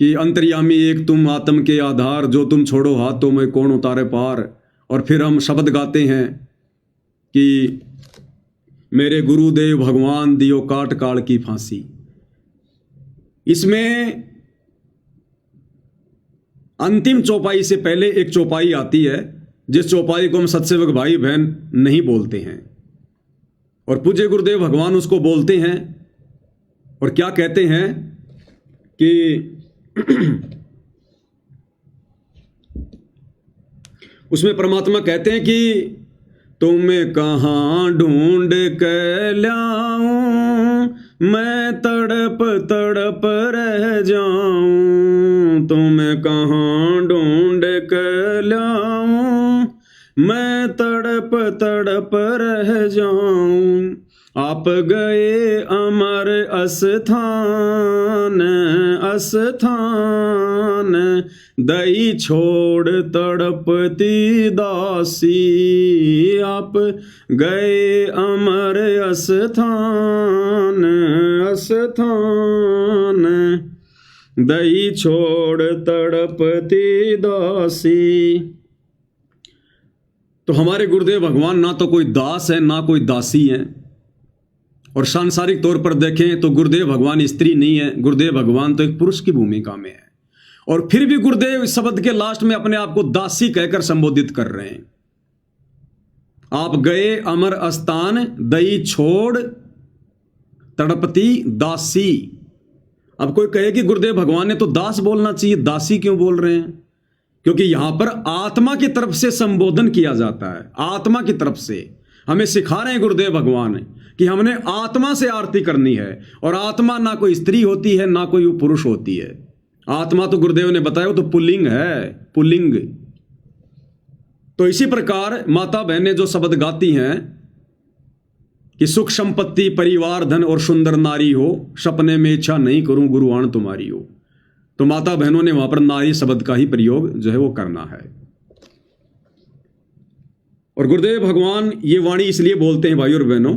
कि अंतर्यामी एक तुम आत्म के आधार, जो तुम छोड़ो हाथों में कौन उतारे पार। और फिर हम शब्द गाते हैं कि मेरे गुरुदेव भगवान दियो काट काल की फांसी। इसमें अंतिम चौपाई से पहले एक चौपाई आती है, जिस चौपाई को हम सत्सेवक भाई बहन नहीं बोलते हैं, और पूज्य गुरुदेव भगवान उसको बोलते हैं। और क्या कहते हैं कि उसमें परमात्मा कहते हैं कि तुम्हें कहाँ ढूंढ के लाऊं, मैं तड़प तड़प रह जाऊं। तुम्हें कहाँ ढूंढ के लाऊं, मैं तड़प तड़प रह जाऊं। आप गए अमर अस्थान अस्थान, दई छोड़ तड़पती दासी। आप गए अमर अस्थान अस्थान, दई छोड़ तड़पती दासी। तो हमारे गुरुदेव भगवान ना तो कोई दास है ना कोई दासी है। और सांसारिक तौर पर देखें तो गुरुदेव भगवान स्त्री नहीं है, गुरुदेव भगवान तो एक पुरुष की भूमिका में है। और फिर भी गुरुदेव इस शब्द के लास्ट में अपने आप को दासी कहकर संबोधित कर रहे हैं। आप गए अमर स्थान, दई छोड़ तड़पती दासी। अब कोई कहे कि गुरुदेव भगवान ने तो दास बोलना चाहिए, दासी क्यों बोल रहे हैं? क्योंकि यहां पर आत्मा की तरफ से संबोधन किया जाता है। आत्मा की तरफ से हमें सिखा रहे हैं गुरुदेव भगवान कि हमने आत्मा से आरती करनी है। और आत्मा ना कोई स्त्री होती है ना कोई पुरुष होती है। आत्मा तो गुरुदेव ने बताया वो तो पुल्लिंग है, पुल्लिंग। तो इसी प्रकार माता बहनें जो शब्द गाती हैं कि सुख संपत्ति परिवार धन और सुंदर नारी हो, सपने में इच्छा नहीं करूं गुरुआन तुम्हारी हो, तो माता बहनों ने वहां पर नारी शब्द का ही प्रयोग जो है वो करना है। और गुरुदेव भगवान ये वाणी इसलिए बोलते हैं भाई और बहनों,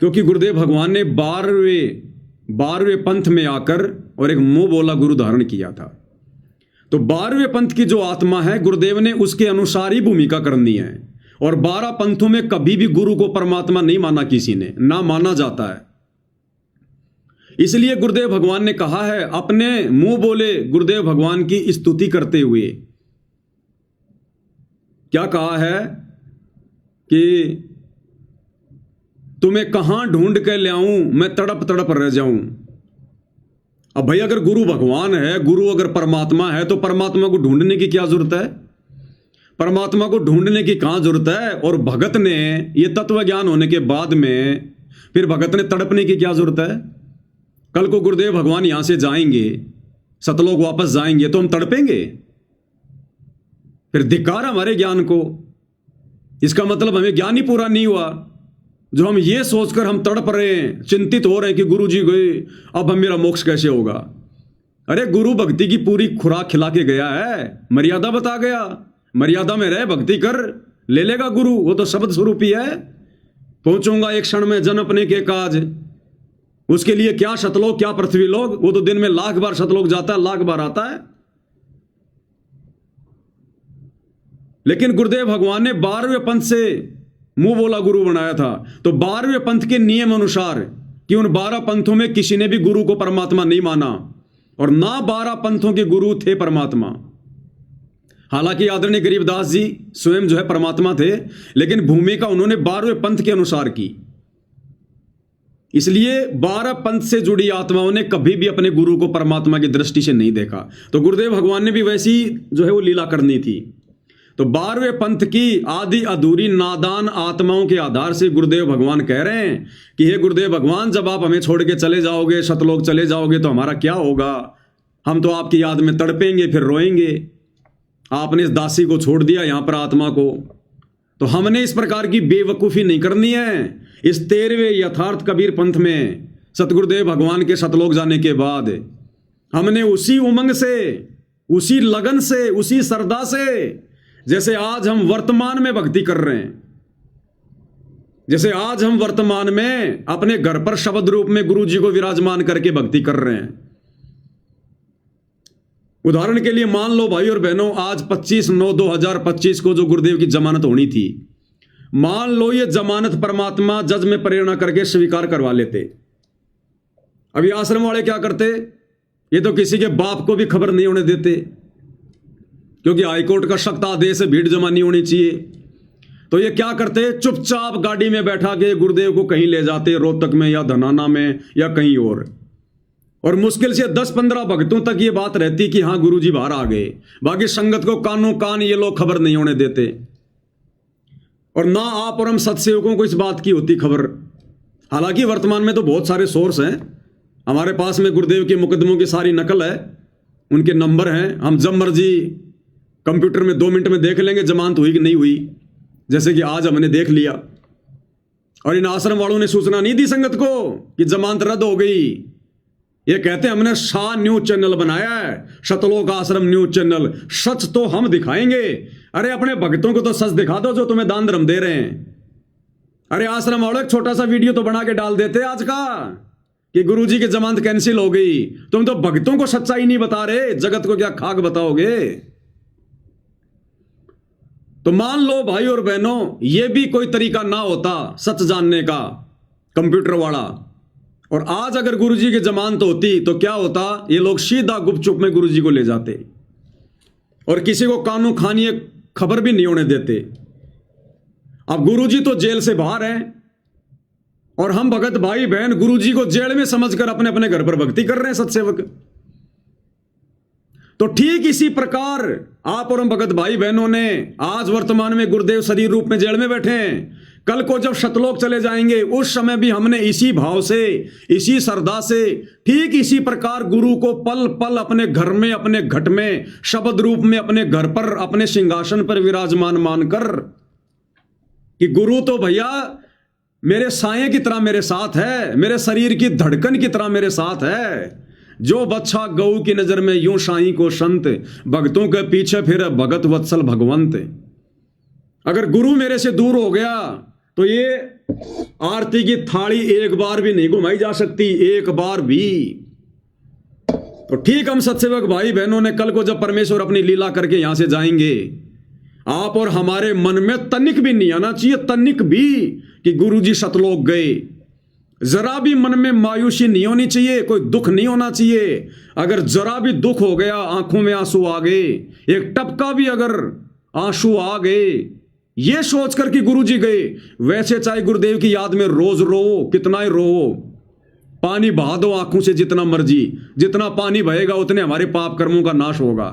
क्योंकि गुरुदेव भगवान ने 12वें पंथ में आकर और एक मुंह बोला गुरु धारण किया था। तो 12वें पंथ की जो आत्मा है, गुरुदेव ने उसके अनुसार ही भूमिका करनी है। और 12 पंथों में कभी भी गुरु को परमात्मा नहीं माना, किसी ने ना माना जाता है। इसलिए गुरुदेव भगवान ने कहा है, अपने मुंह बोले गुरुदेव भगवान की स्तुति करते हुए, क्या कहा है कि तुम्हें कहां ढूंढ के ले आऊं, मैं तड़प तड़प रह जाऊं। अब भाई अगर गुरु भगवान है, गुरु अगर परमात्मा है, तो परमात्मा को ढूंढने की क्या जरूरत है? परमात्मा को ढूंढने की कहां जरूरत है? और भगत ने ये तत्व ज्ञान होने के बाद में फिर भगत ने तड़पने की क्या जरूरत है? कल को गुरुदेव भगवान यहां से जाएंगे, सतलोक वापस जाएंगे, तो हम तड़पेंगे? फिर धिक्कार हमारे ज्ञान को। इसका मतलब हमें ज्ञान ही पूरा नहीं हुआ जो हम ये सोचकर हम तड़प रहे हैं, चिंतित हो रहे हैं कि गुरु जी गए, अब हम मेरा मोक्ष कैसे होगा। अरे गुरु भक्ति की पूरी खुराक खिला के गया है, मर्यादा बता गया, मर्यादा में रह भक्ति कर, ले लेगा गुरु। वो तो शब्द स्वरूप ही है। पहुंचूंगा एक क्षण में जन अपने के काज, उसके लिए क्या शतलोक क्या पृथ्वी लोक। वो तो दिन में 1,00,000 बार शतलोक जाता है, 1,00,000 बार आता है। लेकिन गुरुदेव भगवान ने 12वें पंथ से मुंह बोला गुरु बनाया था। तो 12वें पंथ के नियम अनुसार कि उन 12 पंथों में किसी ने भी गुरु को परमात्मा नहीं माना और ना 12 पंथों के गुरु थे परमात्मा। हालांकि आदरणीय गरीबदास जी स्वयं जो है परमात्मा थे, लेकिन भूमिका उन्होंने 12वें पंथ के अनुसार की। इसलिए 12 पंथ से जुड़ी आत्माओं ने कभी भी अपने गुरु को परमात्मा की दृष्टि से नहीं देखा। तो गुरुदेव भगवान ने भी वैसी जो है वो लीला करनी थी। तो 12वें पंथ की आदि अधूरी नादान आत्माओं के आधार से गुरुदेव भगवान कह रहे हैं कि हे गुरुदेव भगवान, जब आप हमें छोड़ के चले जाओगे, शतलोक चले जाओगे, तो हमारा क्या होगा? हम तो आपकी याद में तड़पेंगे, फिर रोएंगे। आपने इस दासी को छोड़ दिया यहां पर, आत्मा को। तो हमने इस प्रकार की बेवकूफ़ी नहीं करनी है। इस 13वें यथार्थ कबीर पंथ में सतगुरुदेव भगवान के शतलोक जाने के बाद हमने उसी उमंग से, उसी लगन से, उसी श्रद्धा से, जैसे आज हम वर्तमान में भक्ति कर रहे हैं, जैसे आज हम वर्तमान में अपने घर पर शब्द रूप में गुरु जी को विराजमान करके भक्ति कर रहे हैं। उदाहरण के लिए मान लो भाई और बहनों, आज 25/9/2025 को जो गुरुदेव की जमानत होनी थी, मान लो ये जमानत परमात्मा जज में प्रेरणा करके स्वीकार करवा लेते। अभी आश्रम वाले क्या करते? ये तो किसी के बाप को भी खबर नहीं होने देते, क्योंकि हाईकोर्ट का सख्त आदेश है, भीड़ जमा नहीं होनी चाहिए। तो ये क्या करते? चुपचाप गाड़ी में बैठा के गुरुदेव को कहीं ले जाते, रोहतक में या धनाना में या कहीं और मुश्किल से 10-15 भक्तों तक ये बात रहती कि हाँ गुरुजी बाहर आ गए। बाकी संगत को कानों कान ये लोग खबर नहीं होने देते, और ना आप और हम सत्सेवकों को इस बात की होती खबर। हालांकि वर्तमान में तो बहुत सारे सोर्स हैं हमारे पास में, गुरुदेव के मुकदमों की सारी नकल है, उनके नंबर हैं, हम जब मर्जी कंप्यूटर में 2 मिनट में देख लेंगे जमानत हुई कि नहीं हुई, जैसे कि आज हमने देख लिया। और इन आश्रम वालों ने सूचना नहीं दी संगत को कि जमानत रद्द हो गई। ये कहते हैं हमने शाह न्यूज चैनल बनाया है, शतलोक आश्रम न्यूज चैनल, सच तो हम दिखाएंगे। अरे अपने भक्तों को तो सच दिखा दो जो तुम्हें दान धर्म दे रहे हैं। अरे आश्रम वालों एक छोटा सा वीडियो तो बना के डाल देते आज का कि गुरुजी की जमानत कैंसिल हो गई। तुम तो भक्तों को सच्चाई नहीं बता रहे, जगत को क्या खाक बताओगे? तो मान लो भाई और बहनों, यह भी कोई तरीका ना होता सच जानने का कंप्यूटर वाला, और आज अगर गुरुजी की जमानत होती तो क्या होता? ये लोग सीधा गुपचुप में गुरुजी को ले जाते और किसी को कानून खानी खबर भी नहीं होने देते। अब गुरुजी तो जेल से बाहर हैं और हम भगत भाई बहन गुरुजी को जेल में समझकर अपने अपने घर पर भक्ति कर रहे हैं, सत्सेवक। तो ठीक इसी प्रकार आप और हम भगत भाई बहनों ने आज वर्तमान में गुरुदेव शरीर रूप में जेल में बैठे हैं, कल को जब शतलोक चले जाएंगे उस समय भी हमने इसी भाव से, इसी श्रद्धा से, ठीक इसी प्रकार गुरु को पल पल अपने घर में, अपने घट में, शब्द रूप में अपने घर पर, अपने सिंहासन पर विराजमान मानकर कि गुरु तो भैया मेरे साये की तरह मेरे साथ है, मेरे शरीर की धड़कन की तरह मेरे साथ है। जो बच्चा गऊ की नजर में यूं साईं को संत, भक्तों के पीछे फिर भगत वत्सल भगवंत। अगर गुरु मेरे से दूर हो गया तो ये आरती की थाली एक बार भी नहीं घुमाई जा सकती, एक बार भी। तो ठीक हम सत्सेवक भाई बहनों ने कल को जब परमेश्वर अपनी लीला करके यहां से जाएंगे, आप और हमारे मन में तनिक भी नहीं आना चाहिए, तनिक भी, कि गुरुजी शतलोक गए। जरा भी मन में मायूसी नहीं होनी चाहिए, कोई दुख नहीं होना चाहिए। अगर जरा भी दुख हो गया, आंखों में आंसू आ गए, एक टपका भी अगर आंसू आ गए, ये सोचकर कि गुरुजी गए, वैसे चाहे गुरुदेव की याद में रोज रो, कितना ही रो, पानी बहा दो आंखों से जितना मर्जी, जितना पानी बहेगा उतने हमारे पाप कर्मों का नाश होगा।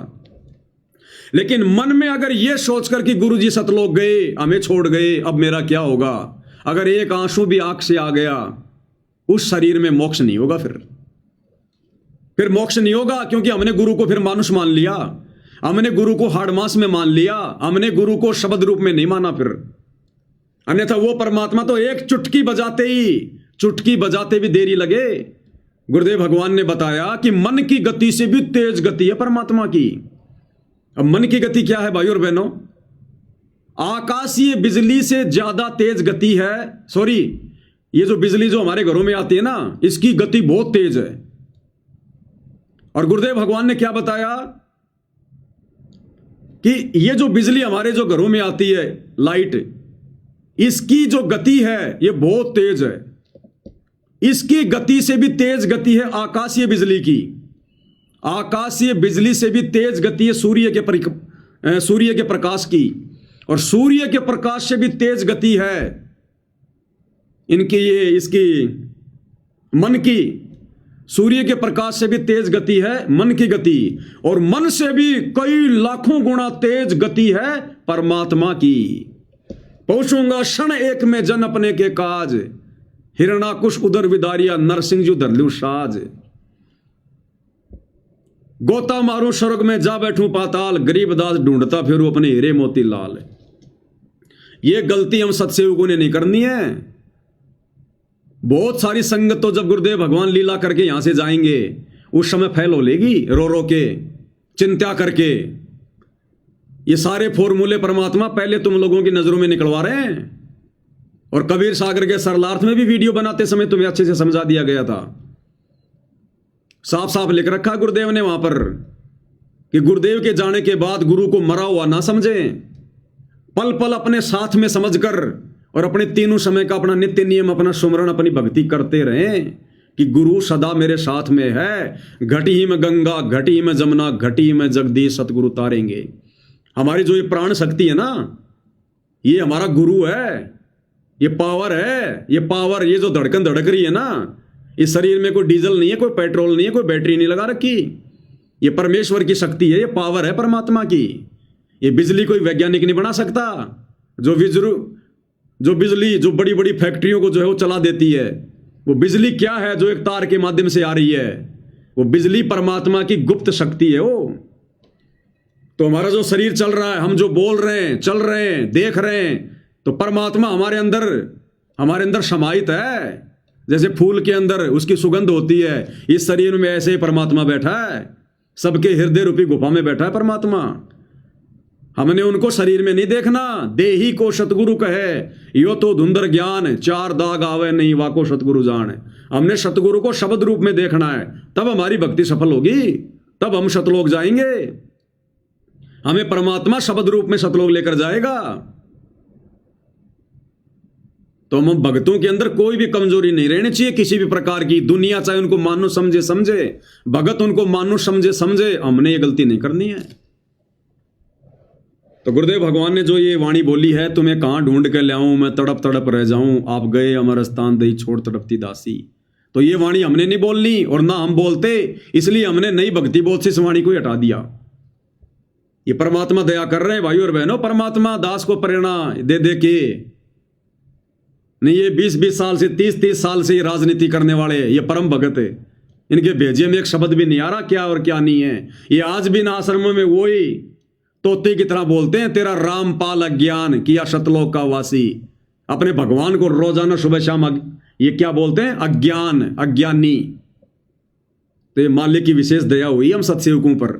लेकिन मन में अगर यह सोचकर कि गुरुजी सतलोक गए, हमें छोड़ गए, अब मेरा क्या होगा, अगर एक आंसू भी आंख से आ गया, उस शरीर में मोक्ष नहीं होगा। फिर मोक्ष नहीं होगा, क्योंकि हमने गुरु को फिर मानुष मान लिया, हमने गुरु को हाड़ मांस में मान लिया, हमने गुरु को शब्द रूप में नहीं माना। फिर अन्यथा वो परमात्मा तो एक चुटकी बजाते भी देरी लगे। गुरुदेव भगवान ने बताया कि मन की गति से भी तेज गति है परमात्मा की। अब मन की गति क्या है भाई और बहनों? आकाशीय बिजली से ज्यादा तेज गति है। सॉरी, ये जो बिजली जो हमारे घरों में आती है ना, इसकी गति बहुत तेज है। और गुरुदेव भगवान ने क्या बताया कि ये जो बिजली हमारे जो घरों में आती है, लाइट, इसकी जो गति है ये बहुत तेज है। इसकी गति से भी तेज गति है आकाशीय बिजली की। आकाशीय बिजली से भी तेज गति है सूर्य के प्रकाश की, और सूर्य के प्रकाश से भी तेज गति है इसकी मन की। सूर्य के प्रकाश से भी तेज गति है मन की गति, और मन से भी कई लाखों गुना तेज गति है परमात्मा की। पहुंचूंगा क्षण एक में जन अपने के काज, हिरणाकुश उदर विदारिया नरसिंह जी धरलू साज। गोता मारू स्वर्ग में जा बैठूं पाताल, गरीबदास ढूंढता फिरू अपने हीरे मोती लाल। ये गलती हम सत्सेवकों ने नहीं करनी है। बहुत सारी संगत तो जब गुरुदेव भगवान लीला करके यहां से जाएंगे, उस समय फैल हो लेगी रो रो के, चिंता करके। ये सारे फॉर्मूले परमात्मा पहले तुम लोगों की नजरों में निकलवा रहे हैं। और कबीर सागर के सरलार्थ में भी वीडियो बनाते समय तुम्हें अच्छे से समझा दिया गया था। साफ साफ लिख रखा गुरुदेव ने वहां पर कि गुरुदेव के जाने के बाद गुरु को मरा हुआ ना समझें, पल पल अपने साथ में समझकर और अपने तीनों समय का अपना नित्य नियम, अपना सुमरण, अपनी भक्ति करते रहें कि गुरु सदा मेरे साथ में है। घटी ही में गंगा, घटी ही में जमुना, घटी ही में जगदीश सतगुरु तारेंगे। हमारी जो ये प्राण शक्ति है ना, ये हमारा गुरु है, ये पावर है। ये पावर, ये जो धड़कन धड़क रही है ना, इस शरीर में कोई डीजल नहीं है, कोई पेट्रोल नहीं है, कोई बैटरी नहीं लगा रखी। ये परमेश्वर की शक्ति है, ये पावर है परमात्मा की। ये बिजली कोई वैज्ञानिक नहीं बना सकता। जो बिजली जो बड़ी बड़ी फैक्ट्रियों को जो है वो चला देती है, वो बिजली क्या है जो एक तार के माध्यम से आ रही है? वो बिजली परमात्मा की गुप्त शक्ति है वो। तो हमारा जो शरीर चल रहा है, हम जो बोल रहे हैं, चल रहे हैं, देख रहे हैं, तो परमात्मा हमारे अंदर समाहित है। जैसे फूल के अंदर उसकी सुगंध होती है, इस शरीर में ऐसे ही परमात्मा बैठा है। सबके हृदय रूपी गुफा में बैठा है परमात्मा। हमने उनको शरीर में नहीं देखना। देही को सतगुरु कहे, यो तो धुंधर ज्ञान, चार दाग आवे नहीं वाको सतगुरु जान। हमने सतगुरु को शब्द रूप में देखना है, तब हमारी भक्ति सफल होगी, तब हम सतलोक जाएंगे। हमें परमात्मा शब्द रूप में सतलोक लेकर जाएगा। तो हम भक्तों के अंदर कोई भी कमजोरी नहीं रहनी चाहिए किसी भी प्रकार की। दुनिया चाहे उनको मानो समझे, भगत उनको मानो समझे, हमने ये गलती नहीं करनी है। तो गुरुदेव भगवान ने जो ये वाणी बोली है, तुम्हें कहां ढूंढ के लाऊं, मैं तड़प तड़प रह जाऊं, आप गए अमर स्थान दई छोड़ तड़पती दासी। तो ये वाणी हमने नहीं बोलनी, और ना हम बोलते, इसलिए हमने नई भक्ति बोध से इस वाणी को हटा दिया। ये परमात्मा दया कर रहे हैं भाई और बहनों। परमात्मा दास को प्रेरणा दे दे के नहीं, ये 20-20 साल से 30-30 साल से राजनीति करने वाले ये परम भगत है, इनके भेजे में एक शब्द भी नहीं आ रहा क्या और क्या नहीं है। ये आज भी ना आश्रमों में वही तोते की तरह बोलते हैं, तेरा रामपाल अज्ञान किया सतलोक का वासी। अपने भगवान को रोजाना सुबह शाम ये क्या बोलते हैं? अज्ञान, अज्ञानी। तो ये मालिक की विशेष दया हुई हम सत्सेवकों पर।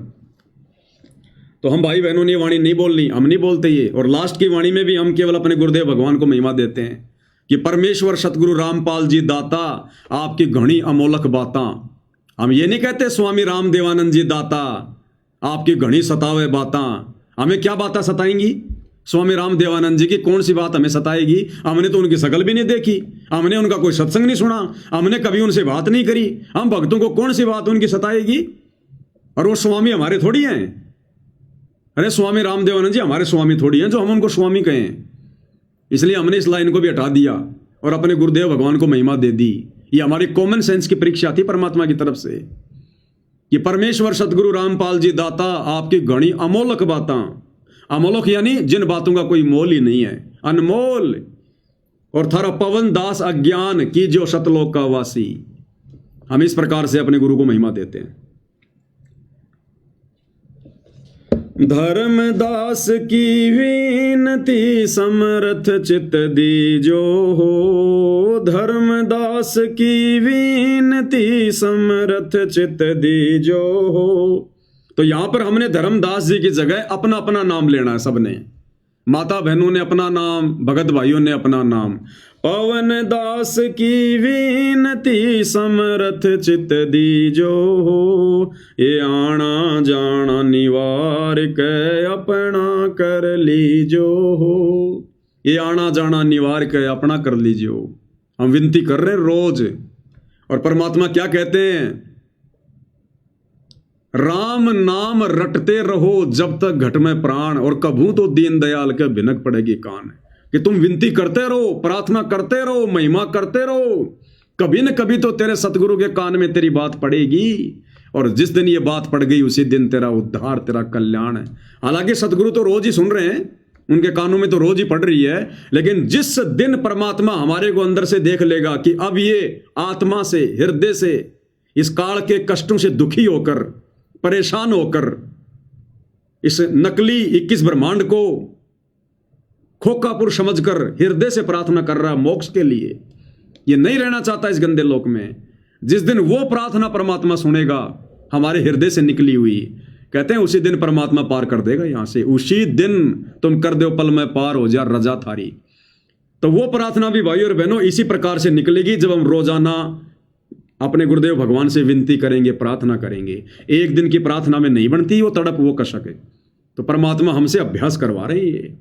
तो हम भाई बहनों ने वाणी नहीं बोलनी, हम नहीं बोलते ये। और लास्ट की वाणी में भी हम केवल अपने गुरुदेव भगवान को महिमा देते हैं कि परमेश्वर सतगुरु रामपाल जी दाता, आपकी घनी अमोलक बातां। हम ये नहीं कहते स्वामी राम देवानंद जी दाता, आपकी घनी सतावे बातां। हमें क्या बातें सताएंगी? स्वामी राम देवानंद जी की कौन सी बात हमें सताएगी? हमने तो उनकी शकल भी नहीं देखी, हमने उनका कोई सत्संग नहीं सुना, हमने कभी उनसे बात नहीं करी। हम भक्तों को कौन सी बात उनकी सताएगी? और वो स्वामी हमारे थोड़ी हैं। अरे स्वामी राम देवानंद जी हमारे स्वामी थोड़ी हैं जो हम उनको स्वामी कहें। इसलिए हमने इस लाइन को भी हटा दिया और अपने गुरुदेव भगवान को महिमा दे दी। ये हमारी कॉमन सेंस की परीक्षा थी परमात्मा की तरफ से। कि परमेश्वर सतगुरु रामपाल जी दाता आपकी घणी अमोलक बातां, अमोलक यानी जिन बातों का कोई मोल ही नहीं है, अनमोल, और थारा पवन दास अज्ञान की जो सतलोक का वासी। हम इस प्रकार से अपने गुरु को महिमा देते हैं। धर्मदास की विनती समर्थ चित दीजो हो, धर्मदास की विनती समर्थ चित दीजो हो। तो यहां पर हमने धर्मदास जी की जगह अपना अपना नाम लेना है सबने। माता बहनों ने अपना नाम, भगत भाइयों ने अपना नाम। पवन दास की विनती समरथ चित दीजो हो, ये आना जाना निवार के अपना कर लीजो हो। ये आना जाना निवार के अपना कर लीजियो। हम विनती कर रहे हैं रोज, और परमात्मा क्या कहते हैं? राम नाम रटते रहो जब तक घट में प्राण, और कभू तो दीन दयाल के भिनक पड़ेगी कान। कि तुम विनती करते रहो, प्रार्थना करते रहो, महिमा करते रहो, कभी न कभी तो तेरे सतगुरु के कान में तेरी बात पड़ेगी। और जिस दिन ये बात पड़ गई उसी दिन तेरा उद्धार, तेरा कल्याण है। हालांकि सतगुरु तो रोज ही सुन रहे हैं, उनके कानों में तो रोज ही पड़ रही है, लेकिन जिस दिन परमात्मा हमारे को अंदर से देख लेगा कि अब ये आत्मा से, हृदय से, इस काल के कष्टों से दुखी होकर, परेशान होकर इस नकली 21 ब्रह्मांड को खोखा पुरुष समझकर हृदय से प्रार्थना कर रहा मोक्ष के लिए, ये नहीं रहना चाहता इस गंदे लोक में। जिस दिन वो प्रार्थना परमात्मा सुनेगा हमारे हृदय से निकली हुई, कहते हैं उसी दिन परमात्मा पार कर देगा यहां से। उसी दिन तुम कर दो पल में पार हो जा रजा थारी। तो वो प्रार्थना भी भाइयों और बहनों इसी प्रकार से निकलेगी जब हम रोजाना अपने गुरुदेव भगवान से विनती करेंगे, प्रार्थना करेंगे। एक दिन की प्रार्थना में नहीं बनती वो तड़प, वो कशक है। तो परमात्मा हमसे अभ्यास करवा रहे हैं।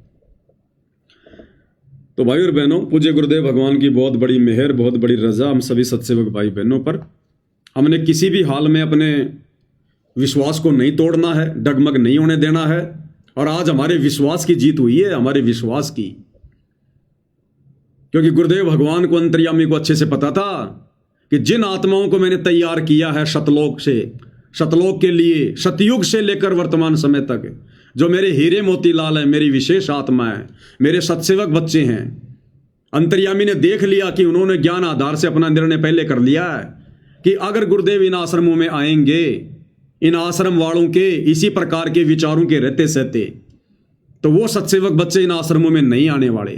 तो भाई और बहनों, पूज्य गुरुदेव भगवान की बहुत बड़ी मेहर, बहुत बड़ी रजा हम सभी सत्सेवक भाई बहनों पर। हमने किसी भी हाल में अपने विश्वास को नहीं तोड़ना है, डगमग नहीं होने देना है। और आज हमारे विश्वास की जीत हुई है, हमारे विश्वास की, क्योंकि गुरुदेव भगवान को, अंतर्यामी को अच्छे से पता था कि जिन आत्माओं को मैंने तैयार किया है शतलोक से, शतलोक के लिए, सतयुग से लेकर वर्तमान समय तक, जो मेरे हीरे मोतीलाल है, मेरी विशेष आत्मा है, मेरे सत्सेवक बच्चे हैं, अंतर्यामी ने देख लिया कि उन्होंने ज्ञान आधार से अपना निर्णय पहले कर लिया है कि अगर गुरुदेव इन आश्रमों में आएंगे, इन आश्रम वालों के इसी प्रकार के विचारों के रहते सहते, तो वो सत्सेवक बच्चे इन आश्रमों में नहीं आने वाले।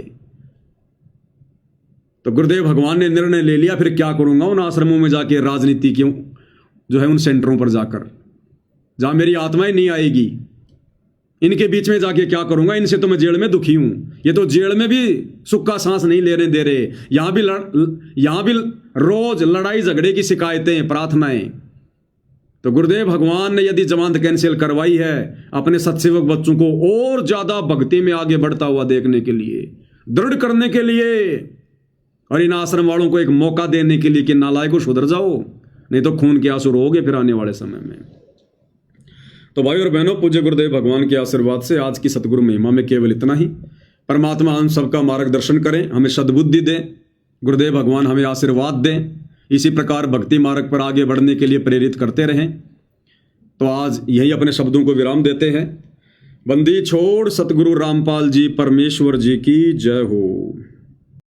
तो गुरुदेव भगवान ने निर्णय ले लिया, फिर क्या करूंगा उन आश्रमों में जाके, राजनीति क्यों जो है उन सेंटरों पर जाकर, जहां मेरी आत्मा ही नहीं आएगी, इनके बीच में जाके क्या करूंगा? इनसे तो मैं जेल में दुखी हूं, ये तो जेल में भी सुख का सांस नहीं लेने दे रहे। यहां भी रोज लड़ाई झगड़े की शिकायतें, प्रार्थनाएं। तो गुरुदेव भगवान ने यदि जमानत कैंसिल करवाई है अपने सत्सेवक बच्चों को और ज्यादा भक्ति में आगे बढ़ता हुआ देखने के लिए, दृढ़ करने के लिए, और इन आश्रम वालों को एक मौका देने के लिए कि नालायकों सुधर जाओ, नहीं तो खून के आंसू रोगे फिर आने वाले समय में। तो भाई और बहनों, पूज्य गुरुदेव भगवान के आशीर्वाद से आज की सतगुरु महिमा में केवल इतना ही। परमात्मा हम सबका मार्गदर्शन करें, हमें सद्बुद्धि दें, गुरुदेव भगवान हमें आशीर्वाद दें, इसी प्रकार भक्ति मार्ग पर आगे बढ़ने के लिए प्रेरित करते रहें। तो आज यही अपने शब्दों को विराम देते हैं। बंदी छोड़ सतगुरु रामपाल जी परमेश्वर जी की जय हो।